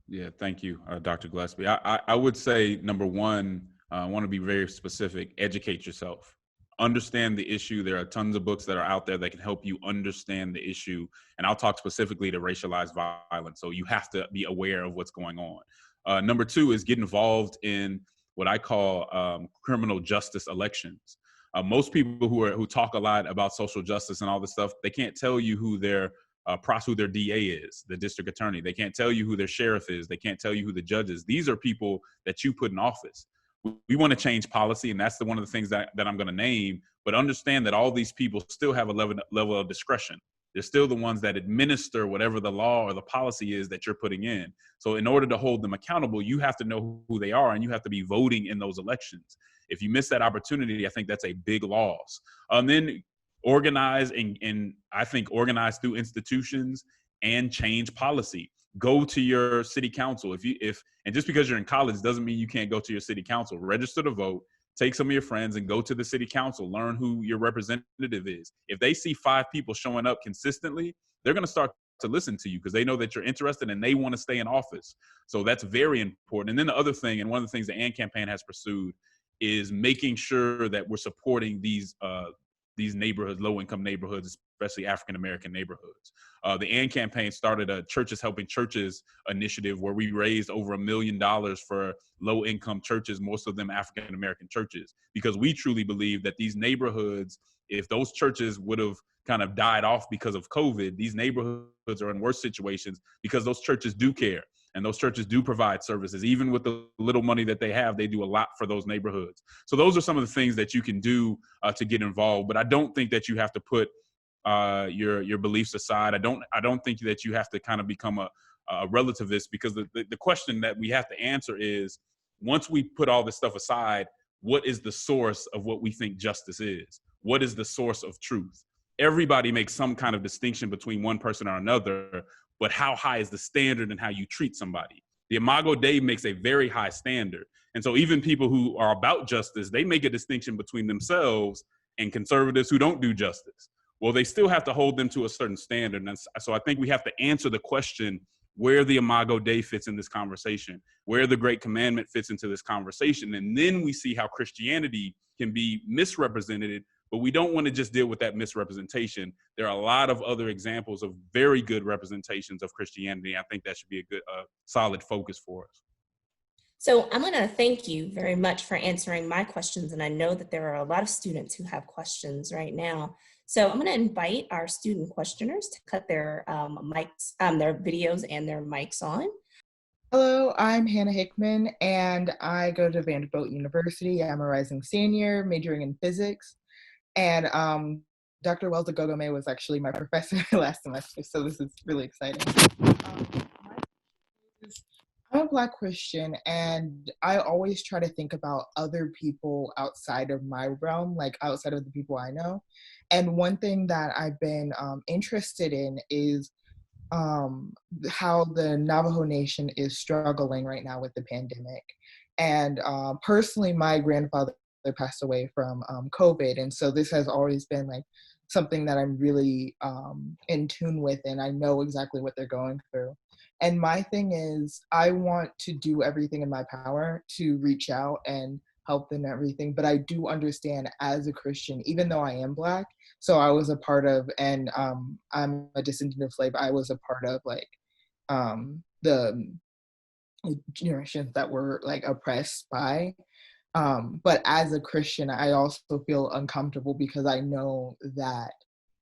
Yeah, thank you, Dr. Gillespie. I would say, number one, I want to be very specific, educate yourself. Understand the issue. There are tons of books that are out there that can help you understand the issue. And I'll talk specifically to racialized violence. So you have to be aware of what's going on. Number two is get involved in what I call criminal justice elections. Most people who talk a lot about social justice and all this stuff, they can't tell you who their DA is, the district attorney. They can't tell you who their sheriff is. They can't tell you who the judge is. These are people that you put in office. We want to change policy, and that's one of the things that I'm going to name. But understand that all these people still have a level of discretion. They're still the ones that administer whatever the law or the policy is that you're putting in. So in order to hold them accountable, you have to know who they are, and you have to be voting in those elections. If you miss that opportunity, I think that's a big loss. Then organize and I think organize through institutions and change policy. Go to your city council. And just because you're in college doesn't mean you can't go to your city council. Register to vote. Take some of your friends and go to the city council. Learn who your representative is. If they see 5 people showing up consistently, they're going to start to listen to you because they know that you're interested and they want to stay in office. So that's very important. And then the other thing, and one of the things the AND campaign has pursued, is making sure that we're supporting these neighborhoods, low-income neighborhoods, especially African-American neighborhoods. The AND campaign started a Churches Helping Churches initiative where we raised over $1 million for low-income churches, most of them African-American churches, because we truly believe that these neighborhoods, if those churches would have kind of died off because of COVID, these neighborhoods are in worse situations because those churches do care. And those churches do provide services. Even with the little money that they have, they do a lot for those neighborhoods. So those are some of the things that you can do to get involved. But I don't think that you have to put your beliefs aside. I don't think that you have to kind of become a relativist, because the question that we have to answer is, once we put all this stuff aside, what is the source of what we think justice is? What is the source of truth? Everybody makes some kind of distinction between one person or another, but how high is the standard and how you treat somebody? The Imago Dei makes a very high standard. And so even people who are about justice, they make a distinction between themselves and conservatives who don't do justice. Well, they still have to hold them to a certain standard. And so I think we have to answer the question where the Imago Dei fits in this conversation, where the Great Commandment fits into this conversation. And then we see how Christianity can be misrepresented, but we don't want to just deal with that misrepresentation. There are a lot of other examples of very good representations of Christianity. I think that should be a good, solid focus for us. So I'm going to thank you very much for answering my questions. And I know that there are a lot of students who have questions right now. So I'm going to invite our student questioners to cut their mics, their videos and their mics on. Hello, I'm Hannah Hickman, and I go to Vanderbilt University. I'm a rising senior, majoring in physics. And Dr. Wells-Oghoghomeh was actually my professor last semester, so this is really exciting. I'm a Black Christian, and I always try to think about other people outside of my realm, like outside of the people I know. And one thing that I've been interested in is how the Navajo Nation is struggling right now with the pandemic. And personally, my grandfather passed away from COVID. And so this has always been like something that I'm really in tune with, and I know exactly what they're going through. And my thing is, I want to do everything in my power to reach out and help them and everything. But I do understand as a Christian, even though I am Black, so I was a part of, and I'm a descendant of slave, I was a part of like the generations that were like oppressed by. But as a Christian, I also feel uncomfortable because I know that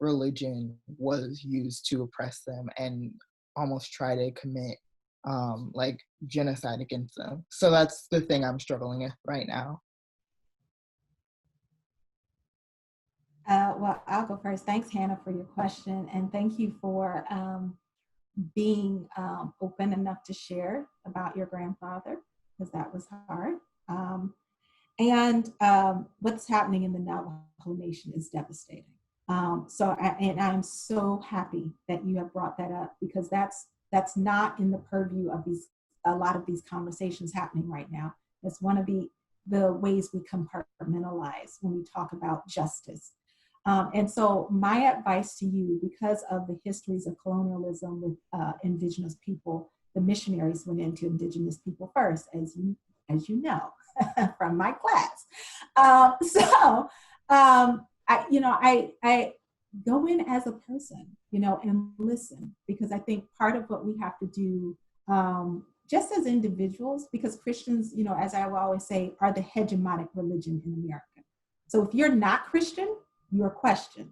religion was used to oppress them and almost try to commit like genocide against them. So that's the thing I'm struggling with right now. Well, I'll go first. Thanks, Hannah, for your question. And thank you for being open enough to share about your grandfather, because that was hard. And what's happening in the Navajo Nation is devastating. And I'm so happy that you have brought that up, because that's not in the purview of a lot of these conversations happening right now. It's one of the ways we compartmentalize when we talk about justice. And so my advice to you, because of the histories of colonialism with indigenous people, the missionaries went into indigenous people first, as you know, from my class. I go in as a person, and listen, because I think part of what we have to do, just as individuals, because Christians, as I will always say, are the hegemonic religion in America. So if you're not Christian, you're questioned,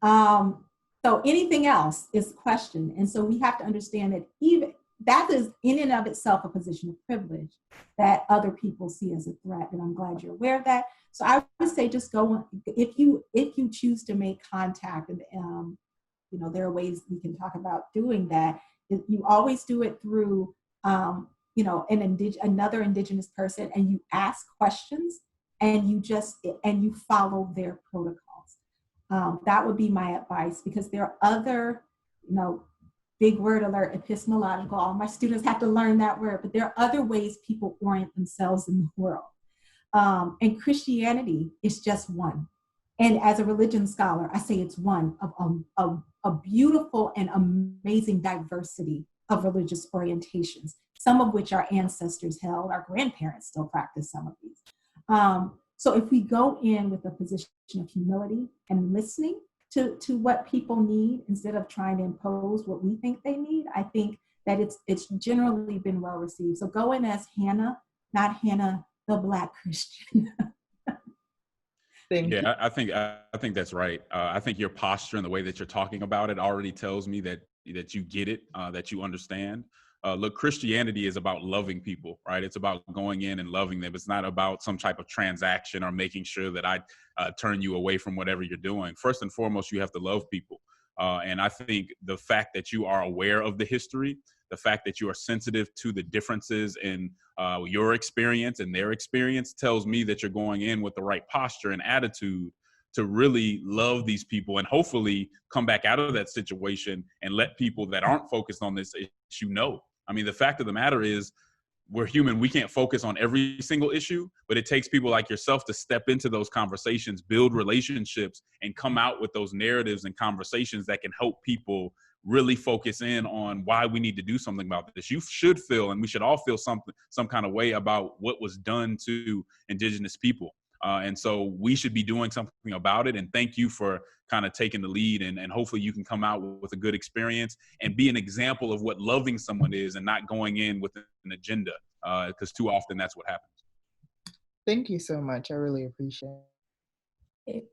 so anything else is questioned. And so we have to understand that even that is in and of itself a position of privilege that other people see as a threat. And I'm glad you're aware of that. So I would say just go on, if you choose to make contact, and there are ways we can talk about doing that. You always do it through another indigenous person, and you ask questions, and you follow their protocols. That would be my advice, because there are other, big word alert, epistemological, all my students have to learn that word, but there are other ways people orient themselves in the world. And Christianity is just one. And as a religion scholar, I say it's one of a beautiful and amazing diversity of religious orientations, some of which our ancestors held, our grandparents still practice some of these. So if we go in with a position of humility and listening to what people need, instead of trying to impose what we think they need, I think that it's generally been well received. So go in as Hannah, not Hannah the Black Christian. Yeah, I think that's right. I think your posture and the way that you're talking about it already tells me that you get it, that you understand. Look, Christianity is about loving people, right? It's about going in and loving them. It's not about some type of transaction or making sure that I turn you away from whatever you're doing. First and foremost, you have to love people. And I think the fact that you are aware of the history, the fact that you are sensitive to the differences in your experience and their experience tells me that you're going in with the right posture and attitude to really love these people and hopefully come back out of that situation and let people that aren't focused on this issue know. I mean, the fact of the matter is, we're human. We can't focus on every single issue, but it takes people like yourself to step into those conversations, build relationships, and come out with those narratives and conversations that can help people really focus in on why we need to do something about this. You should feel, and we should all feel some kind of way about what was done to Indigenous people. And so we should be doing something about it. And thank you for kind of taking the lead, and hopefully you can come out with a good experience and be an example of what loving someone is and not going in with an agenda, because too often that's what happens. Thank you so much. I really appreciate it. Okay.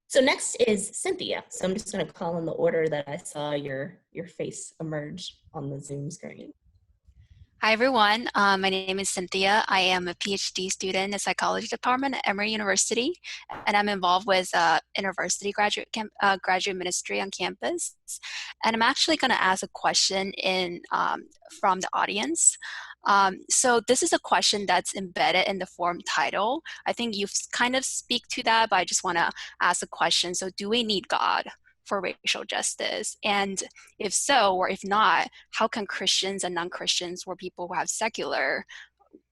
So next is Cynthia. So I'm just going to call in the order that I saw your face emerge on the Zoom screen. Hi, everyone. My name is Cynthia. I am a PhD student in the psychology department at Emory University, and I'm involved with university graduate ministry on campus. And I'm actually going to ask a question from the audience. So this is a question that's embedded in the forum title. I think you kind of speak to that, but I just want to ask a question. So do we need God for racial justice? And if so, or if not, how can Christians and non-Christians, or people who have secular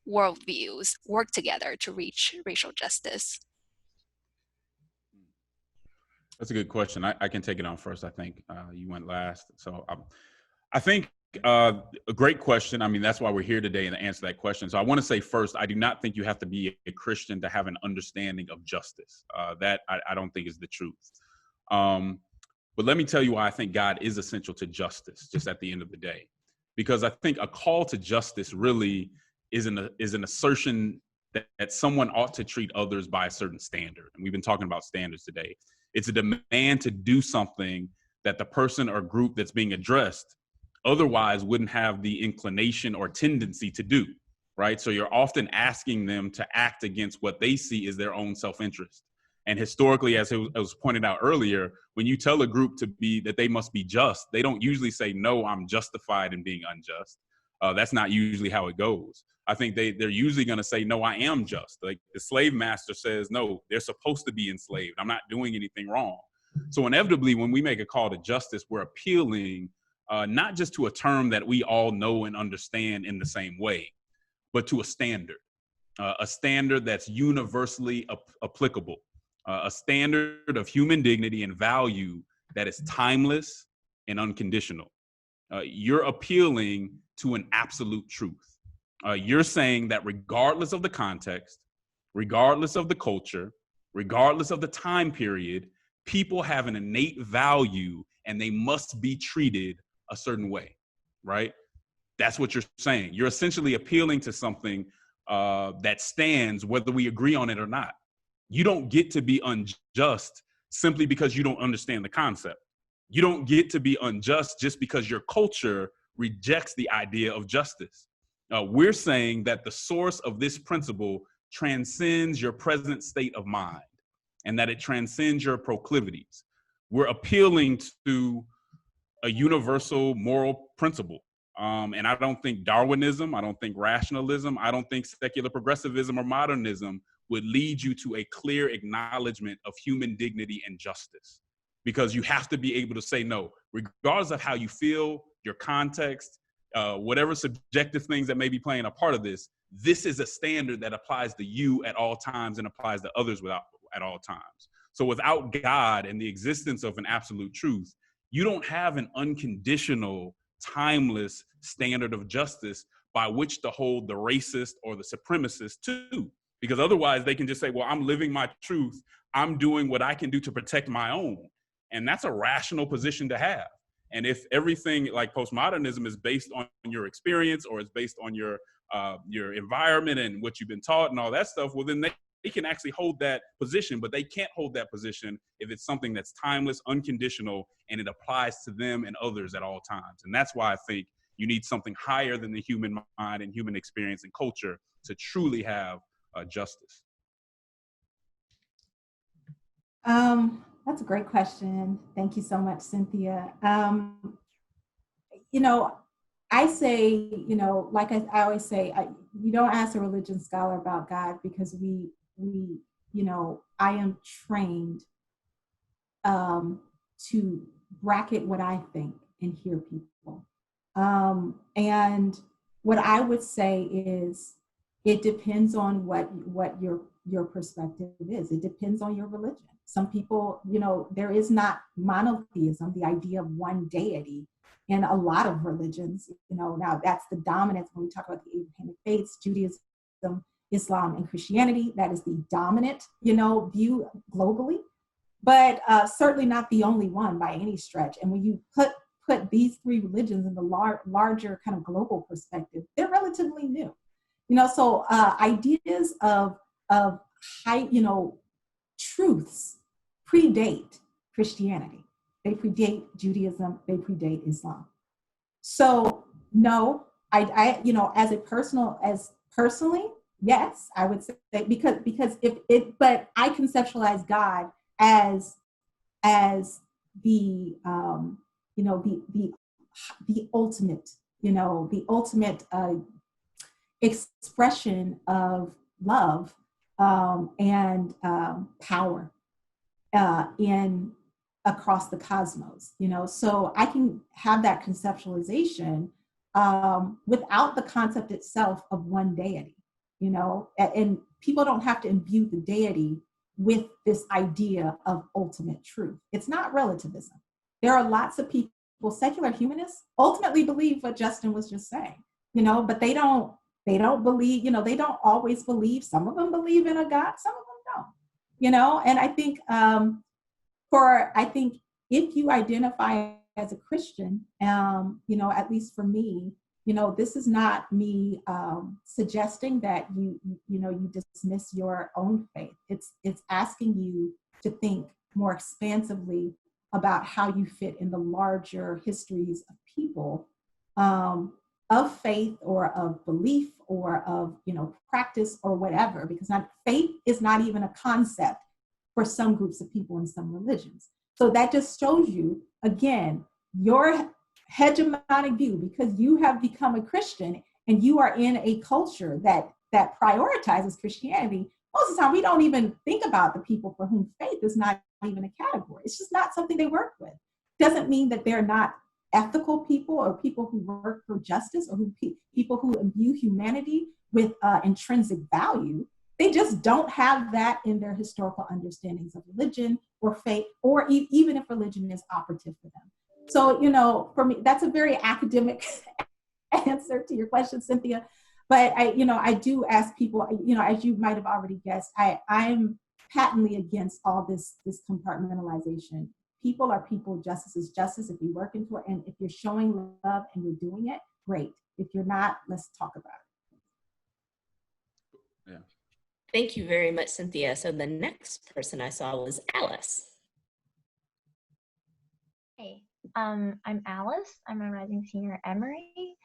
worldviews, work together to reach racial justice? That's a good question. I can take it on first. I think you went last. So I think a great question. I mean, that's why we're here today and to answer that question. So I want to say first, I do not think you have to be a Christian to have an understanding of justice. That I don't think is the truth. But let me tell you why I think God is essential to justice, just at the end of the day. Because I think a call to justice really is an assertion that someone ought to treat others by a certain standard. And we've been talking about standards today. It's a demand to do something that the person or group that's being addressed otherwise wouldn't have the inclination or tendency to do, right? So you're often asking them to act against what they see as their own self-interest. And historically, as it was pointed out earlier, when you tell a group that they must be just, they don't usually say, no, I'm justified in being unjust. That's not usually how it goes. I think they're usually going to say, no, I am just. Like the slave master says, no, they're supposed to be enslaved. I'm not doing anything wrong. So inevitably, when we make a call to justice, we're appealing not just to a term that we all know and understand in the same way, but to a standard that's universally applicable, a standard of human dignity and value that is timeless and unconditional. You're appealing to an absolute truth. You're saying that regardless of the context, regardless of the culture, regardless of the time period, people have an innate value and they must be treated a certain way, right? That's what you're saying. You're essentially appealing to something that stands whether we agree on it or not. You don't get to be unjust simply because you don't understand the concept. You don't get to be unjust just because your culture rejects the idea of justice. We're saying that the source of this principle transcends your present state of mind and that it transcends your proclivities. We're appealing to a universal moral principle. And I don't think Darwinism, I don't think rationalism, I don't think secular progressivism or modernism would lead you to a clear acknowledgement of human dignity and justice. Because you have to be able to say no, regardless of how you feel, your context, whatever subjective things that may be playing a part of this, this is a standard that applies to you at all times and applies to others at all times. So without God and the existence of an absolute truth, you don't have an unconditional, timeless standard of justice by which to hold the racist or the supremacist to. Because otherwise they can just say, well, I'm living my truth. I'm doing what I can do to protect my own. And that's a rational position to have. And if everything like postmodernism is based on your experience or is based on your environment and what you've been taught and all that stuff, well, then they can actually hold that position, but they can't hold that position if it's something that's timeless, unconditional, and it applies to them and others at all times. And that's why I think you need something higher than the human mind and human experience and culture to truly have justice. That's a great question. Thank you so much, Cynthia. I say, like I always say, you don't ask a religion scholar about God because we I am trained to bracket what I think and hear people. And what I would say is it depends on what your perspective is. It depends on your religion. Some people, there is not monotheism, the idea of one deity in a lot of religions. Now that's the dominance when we talk about the Abrahamic faiths, Judaism, Islam, and Christianity. That is the dominant, view globally, but certainly not the only one by any stretch. And when you put these three religions in the larger kind of global perspective, they're relatively new. So ideas of high, truths predate Christianity. They predate Judaism. They predate Islam. So no, I personally, yes, I would say because but I conceptualize God as the ultimate, the ultimate expression of love and power in across the cosmos, you know? So I can have that conceptualization without the concept itself of one deity, you know? And people don't have to imbue the deity with this idea of ultimate truth. It's not relativism. There are lots of people, secular humanists, ultimately believe what Justin was just saying, you know, but they don't believe, you know, they don't always believe. Some of them believe in a God, some of them don't, you know? And I think I think if you identify as a Christian, you know, at least for me, you know, this is not me suggesting that you dismiss your own faith. It's asking you to think more expansively about how you fit in the larger histories of people, of faith or of belief or of, you know, practice or whatever, because faith is not even a concept for some groups of people in some religions. So that just shows you, again, your hegemonic view, because you have become a Christian and you are in a culture that prioritizes Christianity. Most of the time, we don't even think about the people for whom faith is not even a category. It's just not something they work with. Doesn't mean that they're not ethical people or people who work for justice or people who imbue humanity with intrinsic value. They just don't have that in their historical understandings of religion or faith, or even if religion is operative for them. So, you know, for me, that's a very academic answer to your question, Cynthia. But I do ask people, you know, as you might have already guessed, I'm patently against all this compartmentalization. People are people, justice is justice. If you work into it, and if you're showing love and you're doing it, great. If you're not, let's talk about it. Yeah. Thank you very much, Cynthia. So the next person I saw was Alice. Hey, I'm Alice. I'm a rising senior at Emory,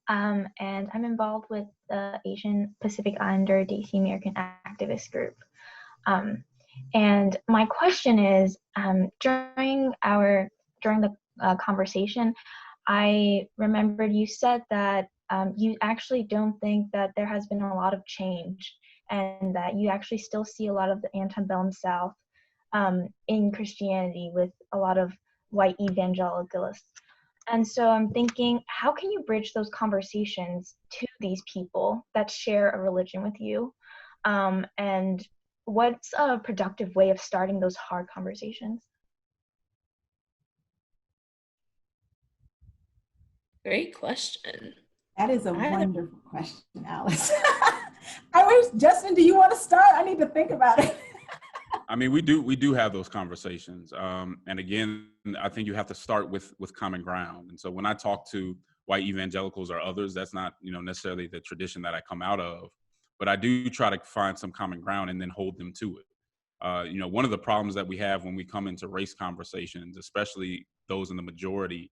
and I'm involved with the Asian Pacific Islander DC American activist group. And my question is, during the conversation, I remembered you said that you actually don't think that there has been a lot of change, and that you actually still see a lot of the antebellum South in Christianity with a lot of white evangelicalists. And so I'm thinking, how can you bridge those conversations to these people that share a religion with you? And what's a productive way of starting those hard conversations? Great question. That is a wonderful question, Alice. I wish, Justin, do you want to start? I need to think about it. I mean, we do have those conversations. And again, I think you have to start with common ground. And so when I talk to white evangelicals or others, that's not, you know, necessarily the tradition that I come out of, but I do try to find some common ground and then hold them to it. You know, one of the problems that we have when we come into race conversations, especially those in the majority,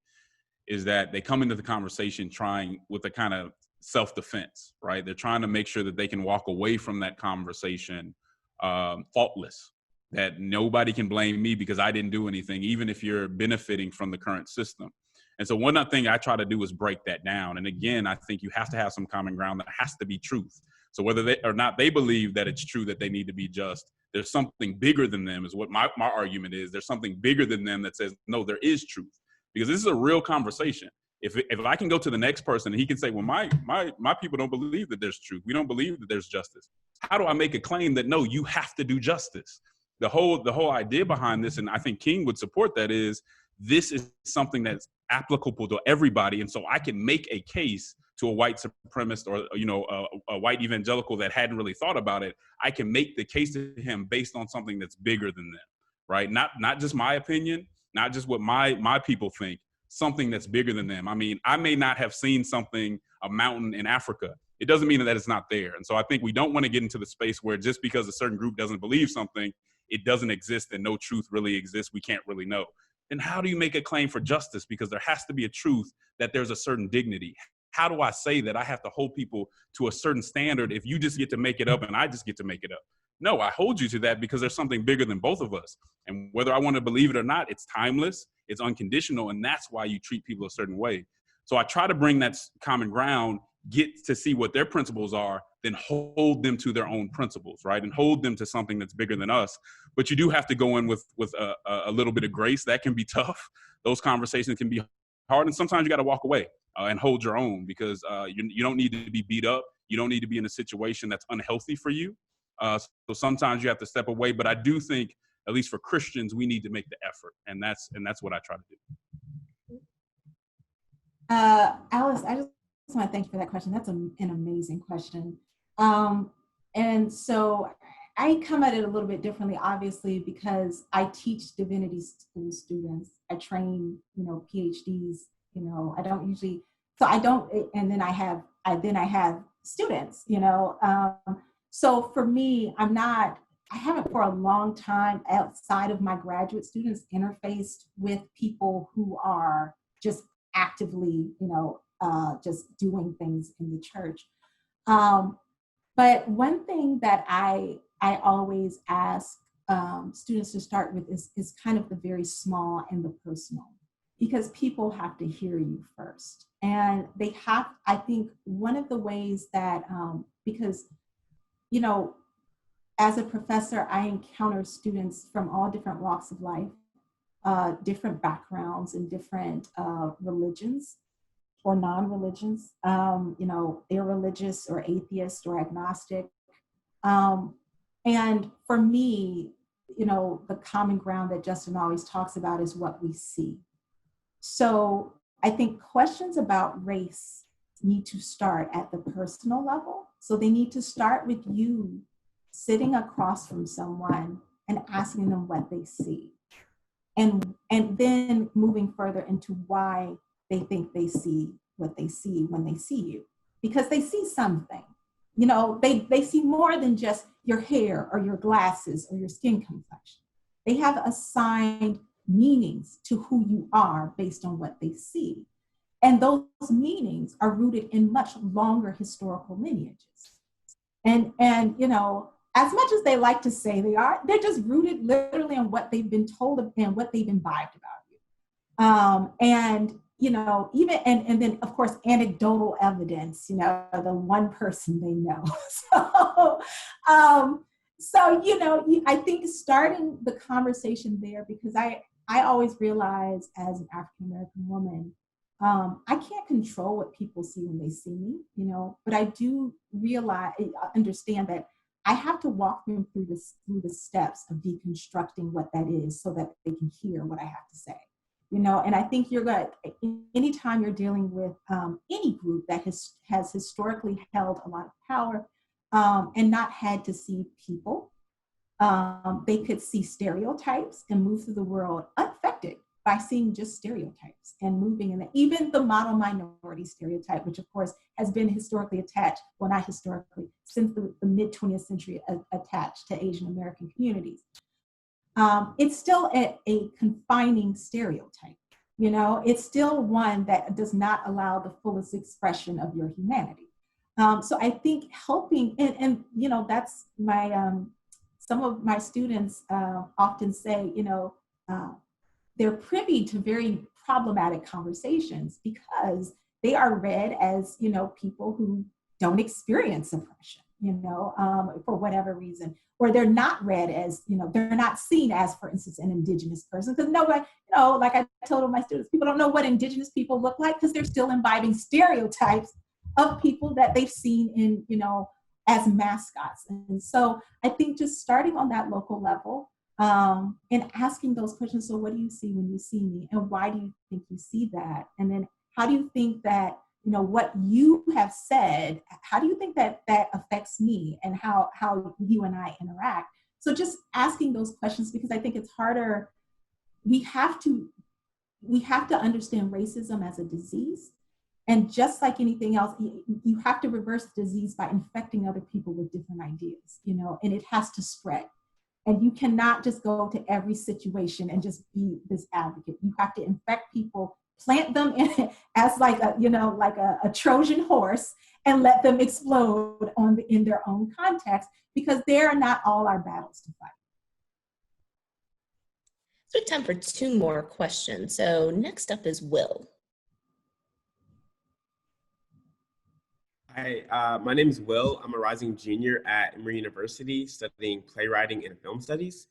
is that they come into the conversation trying with a kind of self-defense, right? They're trying to make sure that they can walk away from that conversation faultless, that nobody can blame me because I didn't do anything, even if you're benefiting from the current system. And so one thing I try to do is break that down. And again, I think you have to have some common ground that has to be truth. So whether they or not they believe that it's true that they need to be just, there's something bigger than them is what my argument is. There's something bigger than them that says, no, there is truth. Because this is a real conversation. If I can go to the next person and he can say, well, my people don't believe that there's truth. We don't believe that there's justice. How do I make a claim that, no, you have to do justice? The whole idea behind this, and I think King would support that, is this is something that's applicable to everybody. And so I can make a case to a white supremacist or, you know, a white evangelical that hadn't really thought about it. I can make the case to him based on something that's bigger than them, right? Not just my opinion, not just what my people think, something that's bigger than them. I mean, I may not have seen a mountain in Africa. It doesn't mean that it's not there. And so I think we don't want to get into the space where just because a certain group doesn't believe something, it doesn't exist and no truth really exists. We can't really know. Then how do you make a claim for justice? Because there has to be a truth that there's a certain dignity. How do I say that I have to hold people to a certain standard if you just get to make it up and I just get to make it up? No, I hold you to that because there's something bigger than both of us. And whether I want to believe it or not, it's timeless, it's unconditional, and that's why you treat people a certain way. So I try to bring that common ground, get to see what their principles are, then hold them to their own principles, right? And hold them to something that's bigger than us. But you do have to go in with a little bit of grace. That can be tough. Those conversations can be hard. And sometimes you got to walk away and hold your own, because you don't need to be beat up. You don't need to be in a situation that's unhealthy for you. So sometimes you have to step away. But I do think, at least for Christians, we need to make the effort. And that's what I try to do. Alice, I just want to thank you for that question. That's an amazing question. And so I come at it a little bit differently, obviously, because I teach divinity school students. I train, PhDs, I don't usually, so I don't, and then I have students, so for me, I haven't for a long time outside of my graduate students interfaced with people who are just actively, just doing things in the church. But one thing that I always ask students to start with is kind of the very small and the personal, because people have to hear you first. And I think one of the ways that, because, as a professor, I encounter students from all different walks of life, different backgrounds and different religions or non-religions, irreligious or atheist or agnostic. And for me, the common ground that Justin always talks about is what we see. So I think questions about race need to start at the personal level. So they need to start with you sitting across from someone and asking them what they see. And then moving further into why they think they see what they see when they see you. Because they see something. They see more than just your hair or your glasses or your skin complexion. They have assigned meanings to who you are based on what they see. And those meanings are rooted in much longer historical lineages. And as much as they like to say they're just rooted literally on what they've been told and what they've imbibed about you. Even, and then of course, anecdotal evidence, the one person they know. I think starting the conversation there, because I always realize as an African-American woman, I can't control what people see when they see me, but I do understand that I have to walk them through the steps of deconstructing what that is so that they can hear what I have to say. And I think anytime you're dealing with any group that has historically held a lot of power and not had to see people, they could see stereotypes and move through the world unaffected by seeing just stereotypes and moving in even the model minority stereotype, which of course has been historically attached, well, not historically, since the mid 20th century attached to Asian American communities. It's still a confining stereotype. It's still one that does not allow the fullest expression of your humanity. So I think helping, and that's my, some of my students often say, they're privy to very problematic conversations because they are read as, people who don't experience oppression, for whatever reason, or they're not read as, they're not seen as, for instance, an Indigenous person, because nobody, like I told my students, people don't know what Indigenous people look like because they're still imbibing stereotypes of people that they've seen in, as mascots. And so I think just starting on that local level and asking those questions, so what do you see when you see me? And why do you think you see that? And then how do you think that, what you have said, how do you think that that affects me and how you and I interact? So just asking those questions, because I think it's harder. We have to understand racism as a disease. And just like anything else, you have to reverse the disease by infecting other people with different ideas, and it has to spread. And you cannot just go to every situation and just be this advocate. You have to infect people, plant them in as like a Trojan horse, and let them explode in their own context, because they are not all our battles to fight. So we have time for 2 more questions. So next up is Will. Hi, my name is Will. I'm a rising junior at Emory University studying playwriting and film studies.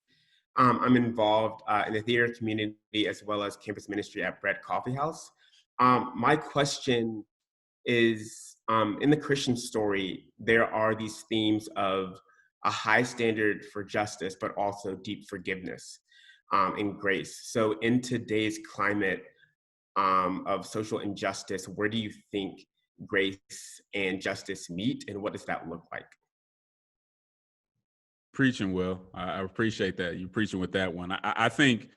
I'm involved in the theater community as well as campus ministry at Bread Coffee House. My question is, in the Christian story, there are these themes of a high standard for justice, but also deep forgiveness and grace. So in today's climate of social injustice, where do you think grace and justice meet, and what does that look like? Preaching, Will. I appreciate that. You preaching with that one. I think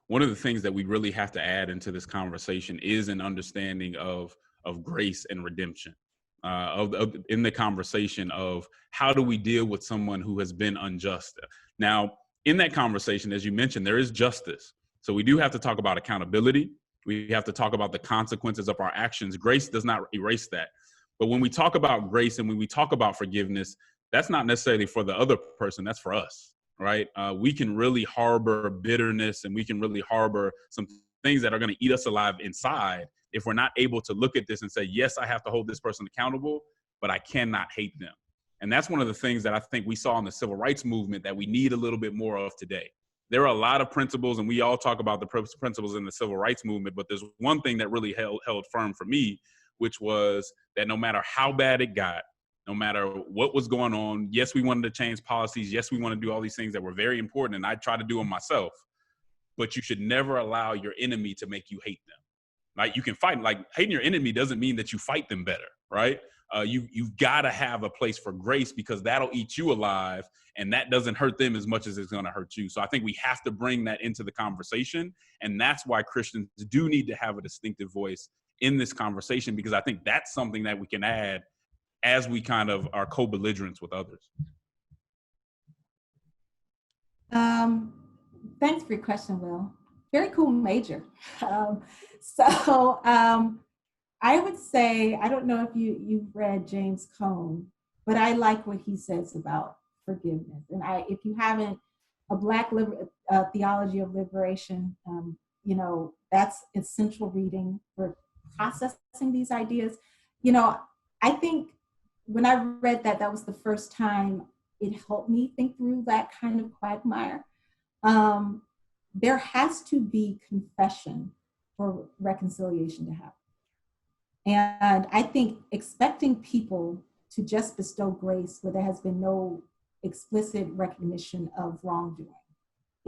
one of the things that we really have to add into this conversation is an understanding of grace and redemption. In the conversation of how do we deal with someone who has been unjust. Now, in that conversation, as you mentioned, there is justice. So we do have to talk about accountability. We have to talk about the consequences of our actions. Grace does not erase that. But when we talk about grace and when we talk about forgiveness, that's not necessarily for the other person, that's for us, right? We can really harbor bitterness and we can really harbor some things that are going to eat us alive inside if we're not able to look at this and say, yes, I have to hold this person accountable, but I cannot hate them. And that's one of the things that I think we saw in the civil rights movement that we need a little bit more of today. There are a lot of principles, and we all talk about the principles in the civil rights movement, but there's one thing that really held firm for me, which was that no matter how bad it got, no matter what was going on, yes, we wanted to change policies, yes, we want to do all these things that were very important, and I try to do them myself, but you should never allow your enemy to make you hate them. Right? You can fight, like hating your enemy doesn't mean that you fight them better, right? You've got to have a place for grace because that'll eat you alive and that doesn't hurt them as much as it's going to hurt you. So I think we have to bring that into the conversation. And that's why Christians do need to have a distinctive voice in this conversation, because I think that's something that we can add as we kind of are co-belligerents with others. Thanks for your question, Will. Very cool major. I would say, I don't know if you've read James Cone, but I like what he says about forgiveness. And if you haven't, a Black theology of liberation, that's essential reading for processing these ideas. I think when I read that was the first time it helped me think through that kind of quagmire. There has to be confession for reconciliation to happen. And I think expecting people to just bestow grace where there has been no explicit recognition of wrongdoing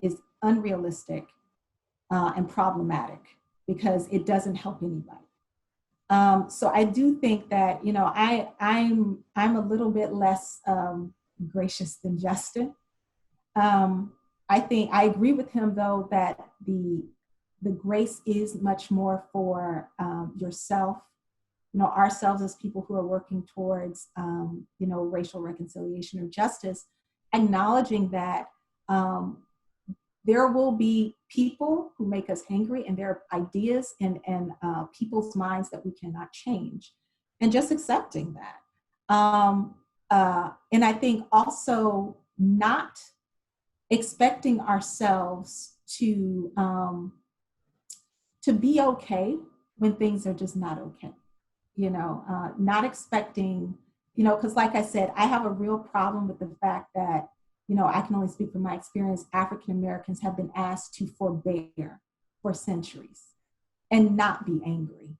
is unrealistic and problematic because it doesn't help anybody. So I do think that, I'm a little bit less gracious than Justin. I think I agree with him though that the grace is much more for yourself, ourselves as people who are working towards racial reconciliation or justice, acknowledging that there will be people who make us angry and there are ideas and people's minds that we cannot change, and just accepting that. And I think also not expecting ourselves to be okay when things are just not okay, not expecting, because like I said, I have a real problem with the fact that, I can only speak from my experience, African Americans have been asked to forbear for centuries and not be angry.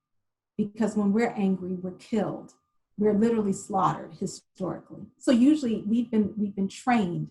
Because when we're angry, we're killed. We're literally slaughtered historically. So usually we've been trained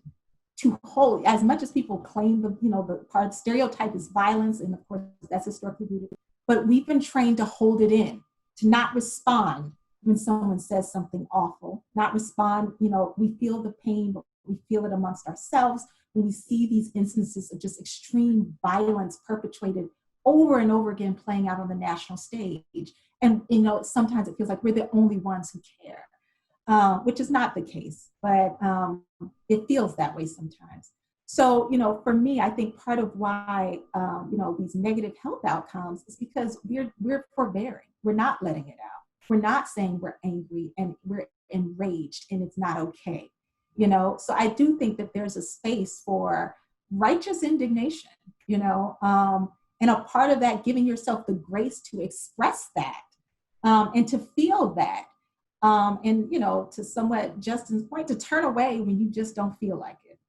to hold, as much as people claim the part stereotype is violence, and of course that's historically rooted, but we've been trained to hold it in, to not respond when someone says something awful, not respond, we feel the pain, but we feel it amongst ourselves when we see these instances of just extreme violence perpetrated over and over again playing out on the national stage. And, sometimes it feels like we're the only ones who care, which is not the case, but it feels that way sometimes. So, for me, I think part of why, these negative health outcomes is because we're forbearing. We're not letting it out. We're not saying we're angry and we're enraged and it's not okay. So I do think that there's a space for righteous indignation, and a part of that, giving yourself the grace to express that and to feel that, and, you know, to somewhat Justin's point, to turn away when you just don't feel like it.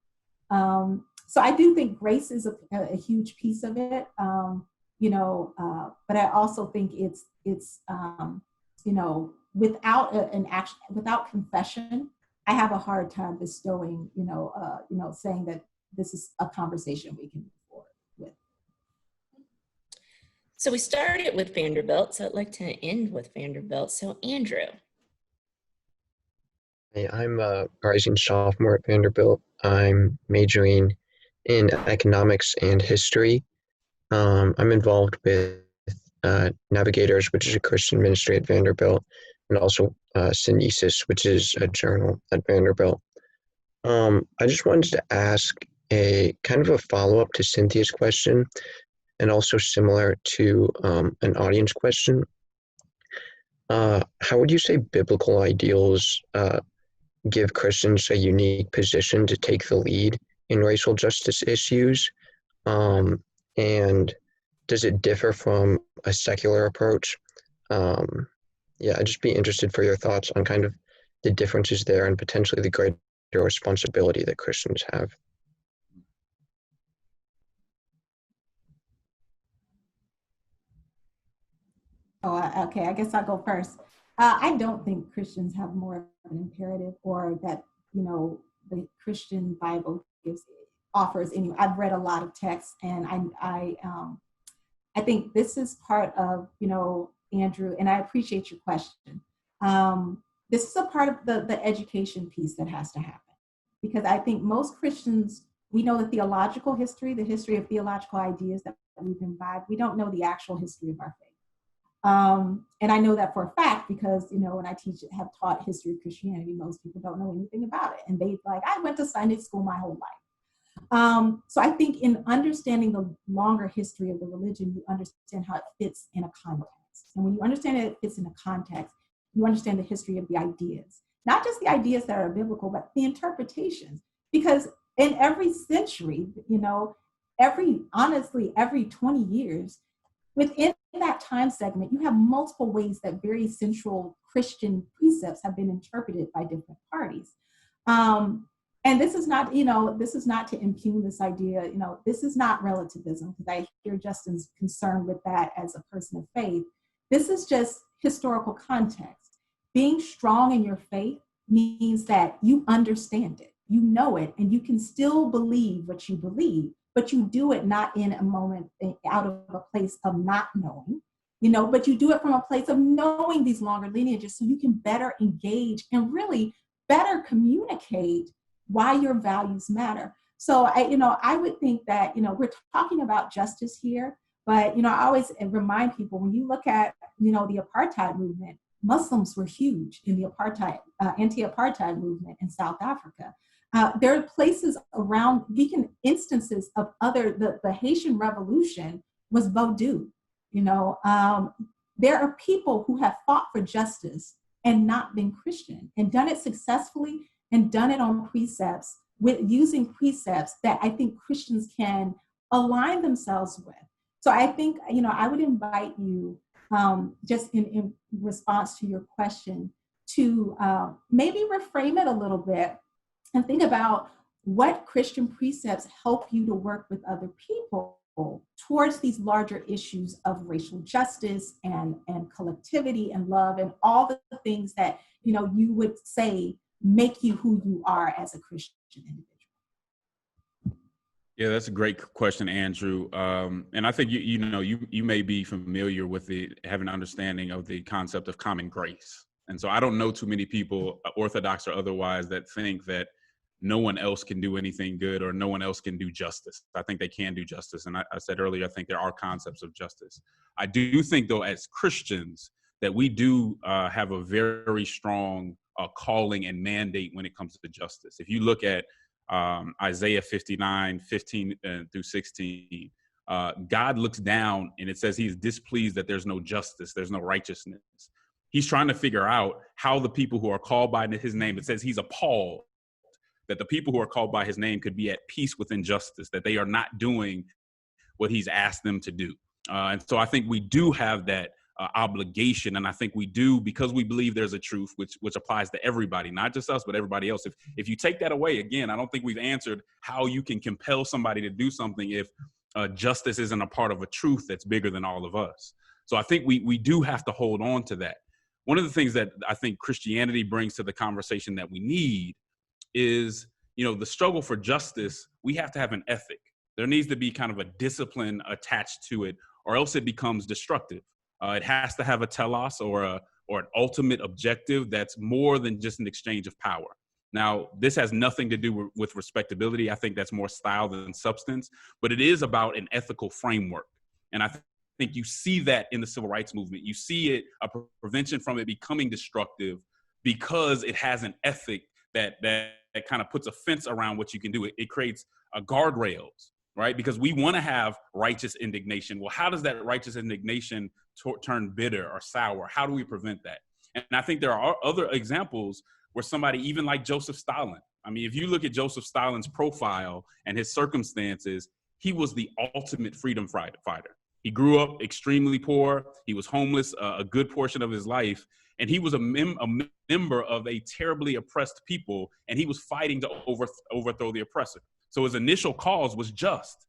So I do think grace is a huge piece of it, you know, but I also think it's you know, without an action, without confession, I have a hard time bestowing, you know, saying that this is a conversation we can move forward with. So we started with Vanderbilt, so I'd like to end with Vanderbilt. So Andrew. Hey, I'm a rising sophomore at Vanderbilt. I'm majoring in economics and history. I'm involved with Navigators, which is a Christian ministry at Vanderbilt, and also Synesis, which is a journal at Vanderbilt. I just wanted to ask a kind of a follow-up to Cynthia's question, and also similar to an audience question. How would you say biblical ideals give Christians a unique position to take the lead in racial justice issues? And does it differ from a secular approach? Yeah, I'd just be interested for your thoughts on kind of the differences there and potentially the greater responsibility that Christians have. Oh, okay, I guess I'll go first. I don't think Christians have more of an imperative, or that, you know, the Christian Bible offers any. I've read a lot of texts, and I think this is part of, you know, Andrew, and I appreciate your question. This is a part of the education piece that has to happen, because I think most Christians, we know the theological history, the history of theological ideas that we've imbibed. We don't know the actual history of our faith. And I know that for a fact because, you know, when I have taught history of Christianity, most people don't know anything about it. And they like, I went to Sunday school my whole life. So I think in understanding the longer history of the religion, you understand how it fits in a context. And when you understand it fits in a context, you understand the history of the ideas, not just the ideas that are biblical, but the interpretations. Because in every century, you know, honestly, every 20 years, within that time segment, you have multiple ways that very central Christian precepts have been interpreted by different parties. And this is not, you know, this is not to impugn this idea, you know, this is not relativism, because I hear Justin's concern with that as a person of faith. This is just historical context. Being strong in your faith means that you understand it, you know it, and you can still believe what you believe, but you do it not in a moment out of a place of not knowing, you know, but you do it from a place of knowing these longer lineages so you can better engage and really better communicate why your values matter. So I would think that, you know, we're talking about justice here, but, you know, I always remind people, when you look at, you know, the apartheid movement, Muslims were huge in the anti-apartheid movement in South Africa. There are places around, instances of the Haitian Revolution was Vodou. You know, there are people who have fought for justice and not been Christian and done it successfully and done it on precepts using precepts that I think Christians can align themselves with. So I think, you know, I would invite you just in response to your question to maybe reframe it a little bit and think about what Christian precepts help you to work with other people towards these larger issues of racial justice and collectivity and love and all the things that, you know, you would say make you who you are as a Christian individual. Yeah, that's a great question, Andrew. And I think you may be familiar with having an understanding of the concept of common grace. And so I don't know too many people, Orthodox or otherwise, that think that no one else can do anything good or no one else can do justice. I think they can do justice. And I said earlier, I think there are concepts of justice. I do think, though, as Christians, that we do have a very strong calling and mandate when it comes to justice. If you look at Isaiah 59, 15 through 16, God looks down and it says he's displeased that there's no justice, there's no righteousness. He's trying to figure out how the people who are called by his name, it says he's appalled that the people who are called by his name could be at peace with injustice, that they are not doing what he's asked them to do. And so I think we do have that obligation. And I think we do, because we believe there's a truth, which applies to everybody, not just us, but everybody else. If you take that away, again, I don't think we've answered how you can compel somebody to do something if justice isn't a part of a truth that's bigger than all of us. So I think we do have to hold on to that. One of the things that I think Christianity brings to the conversation that we need is, the struggle for justice. We have to have an ethic. There needs to be kind of a discipline attached to it, or else it becomes destructive. It has to have a telos or an ultimate objective that's more than just an exchange of power. Now, this has nothing to do with respectability. I think that's more style than substance, but it is about an ethical framework. And I think you see that in the civil rights movement. You see it, a prevention from it becoming destructive, because it has an ethic that kind of puts a fence around what you can do. It creates guardrails, right? Because we want to have righteous indignation. Well, how does that righteous indignation turn bitter or sour? How do we prevent that? And I think there are other examples where somebody, even like Joseph Stalin, I mean, if you look at Joseph Stalin's profile and his circumstances, he was the ultimate freedom fighter. He grew up extremely poor. He was homeless a good portion of his life. And he was a member of a terribly oppressed people, and he was fighting to overthrow the oppressor. So his initial cause was just,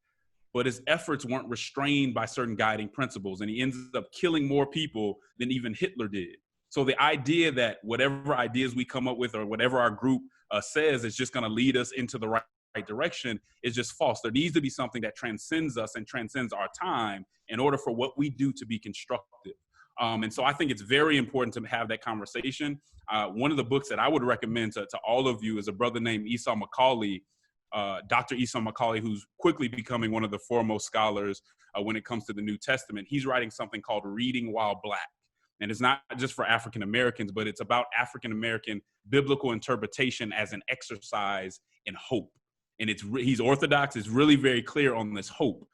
but his efforts weren't restrained by certain guiding principles, and he ends up killing more people than even Hitler did. So the idea that whatever ideas we come up with or whatever our group says is just going to lead us into the right direction is just false. There needs to be something that transcends us and transcends our time in order for what we do to be constructive. And so I think it's very important to have that conversation. One of the books that I would recommend to all of you is a brother named Esau McCaulley, Dr. Esau McCaulley, who's quickly becoming one of the foremost scholars when it comes to the New Testament. He's writing something called Reading While Black. And it's not just for African Americans, but it's about African American biblical interpretation as an exercise in hope. And he's Orthodox. It's really very clear on this hope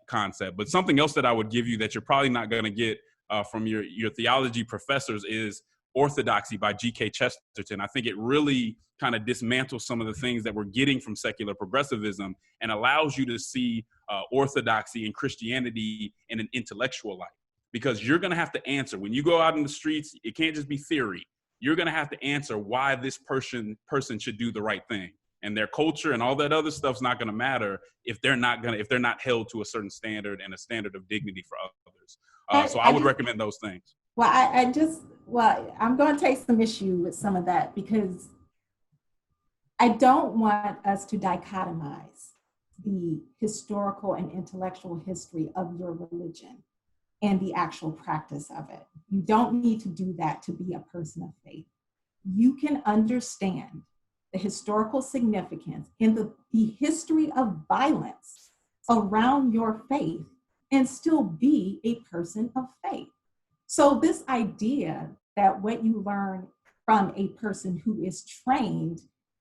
concept. But something else that I would give you that you're probably not going to get from your theology professors is Orthodoxy by Gk Chesterton. I think it really kind of dismantles some of the things that we're getting from secular progressivism and allows you to see Orthodoxy and Christianity in an intellectual light. Because you're going to have to answer, when you go out in the streets, it can't just be theory. You're going to have to answer why this person should do the right thing. And their culture and all that other stuff's not going to matter if they're not held to a certain standard and a standard of dignity for others. So I would recommend those things. Well, I'm going to take some issue with some of that, because I don't want us to dichotomize the historical and intellectual history of your religion and the actual practice of it. You don't need to do that to be a person of faith. You can understand the historical significance in the history of violence around your faith and still be a person of faith. So this idea that what you learn from a person who is trained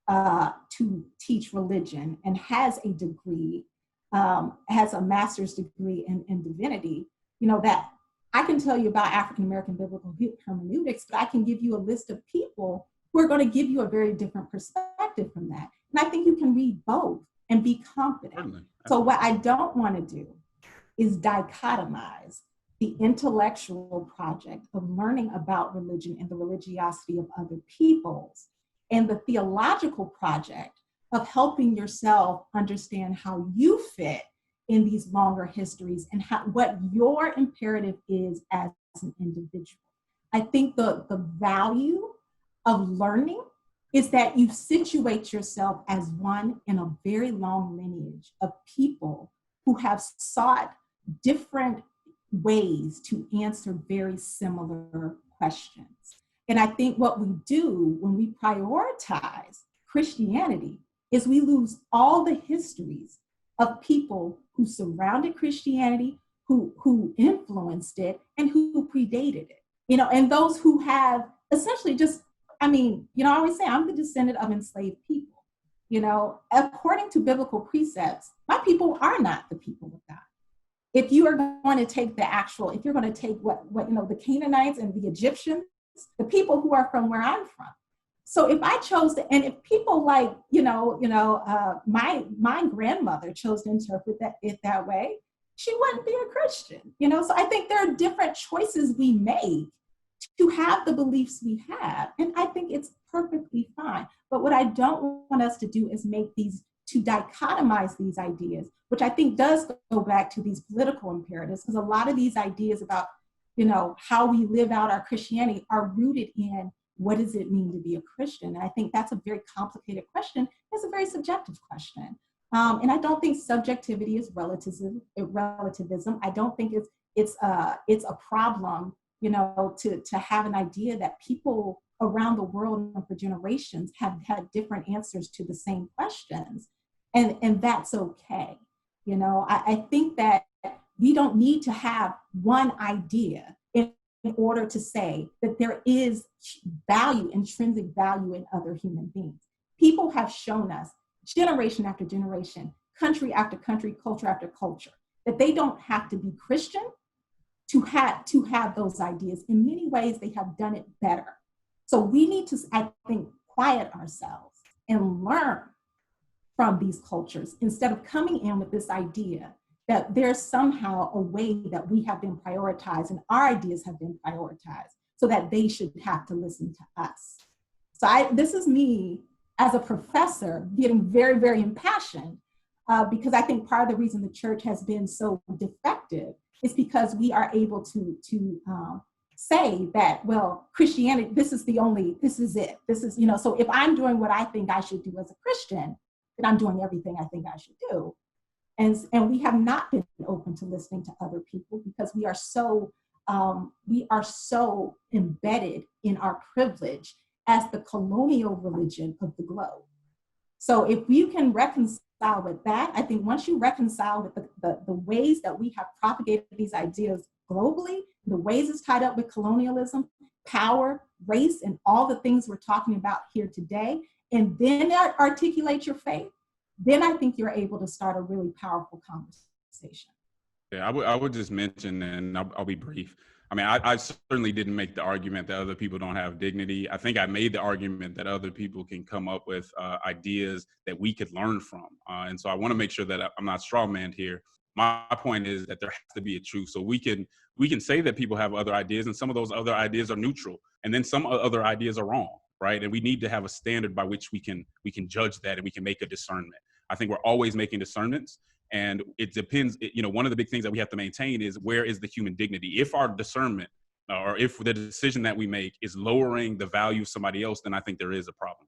to teach religion and has a degree, has a master's degree in divinity, that I can tell you about African-American biblical hermeneutics, but I can give you a list of people who are going to give you a very different perspective from that. And I think you can read both and be confident. So what I don't want to do is dichotomize the intellectual project of learning about religion and the religiosity of other peoples and the theological project of helping yourself understand how you fit in these longer histories and what your imperative is as an individual. I think the value of learning is that you situate yourself as one in a very long lineage of people who have sought different ways to answer very similar questions. And I think what we do when we prioritize Christianity is we lose all the histories of people who surrounded Christianity, who influenced it, and who predated it. And those who have essentially just, I always say I'm the descendant of enslaved people. According to biblical precepts, my people are not the people of God. If you are going to take if you're going to take what the Canaanites and the Egyptians, the people who are from where I'm from. So if I chose to, and if people like, my grandmother chose to interpret it that way, she wouldn't be a Christian, you know? So I think there are different choices we make to have the beliefs we have. And I think it's perfectly fine. But what I don't want us to do is make these, to dichotomize these ideas, which I think does go back to these political imperatives, because a lot of these ideas about, you know, how we live out our Christianity are rooted in what does it mean to be a Christian? And I think that's a very complicated question. It's a very subjective question. And I don't think subjectivity is relativism. I don't think it's a problem, you know, to have an idea that people around the world for generations have had different answers to the same questions, and that's okay. You know, I think that we don't need to have one idea in order to say that there is value, intrinsic value in other human beings. People have shown us generation after generation, country after country, culture after culture, that they don't have to be Christian to have those ideas. In many ways, they have done it better. So we need to, I think, quiet ourselves and learn from these cultures instead of coming in with this idea that there's somehow a way that we have been prioritized and our ideas have been prioritized so that they should have to listen to us. So this is me as a professor getting very, very impassioned because I think part of the reason the church has been so defective is because we are able to say that, well, Christianity, this is it. This is, you know, so if I'm doing what I think I should do as a Christian, then I'm doing everything I think I should do. And we have not been open to listening to other people because we are so embedded in our privilege as the colonial religion of the globe. So if you can reconcile with that, I think once you reconcile with the ways that we have propagated these ideas globally, the ways it's tied up with colonialism, power, race, and all the things we're talking about here today, and then articulate your faith, then I think you're able to start a really powerful conversation. Yeah, I would just mention, and I'll be brief. I mean, I certainly didn't make the argument that other people don't have dignity. I think I made the argument that other people can come up with ideas that we could learn from. And so I want to make sure that I'm not strawmanned here. My point is that there has to be a truth. So we can say that people have other ideas, and some of those other ideas are neutral, and then some other ideas are wrong, right? And we need to have a standard by which we can judge that, and we can make a discernment. I think we're always making discernments. And it depends, you know, one of the big things that we have to maintain is where is the human dignity? If our discernment or if the decision that we make is lowering the value of somebody else, then I think there is a problem.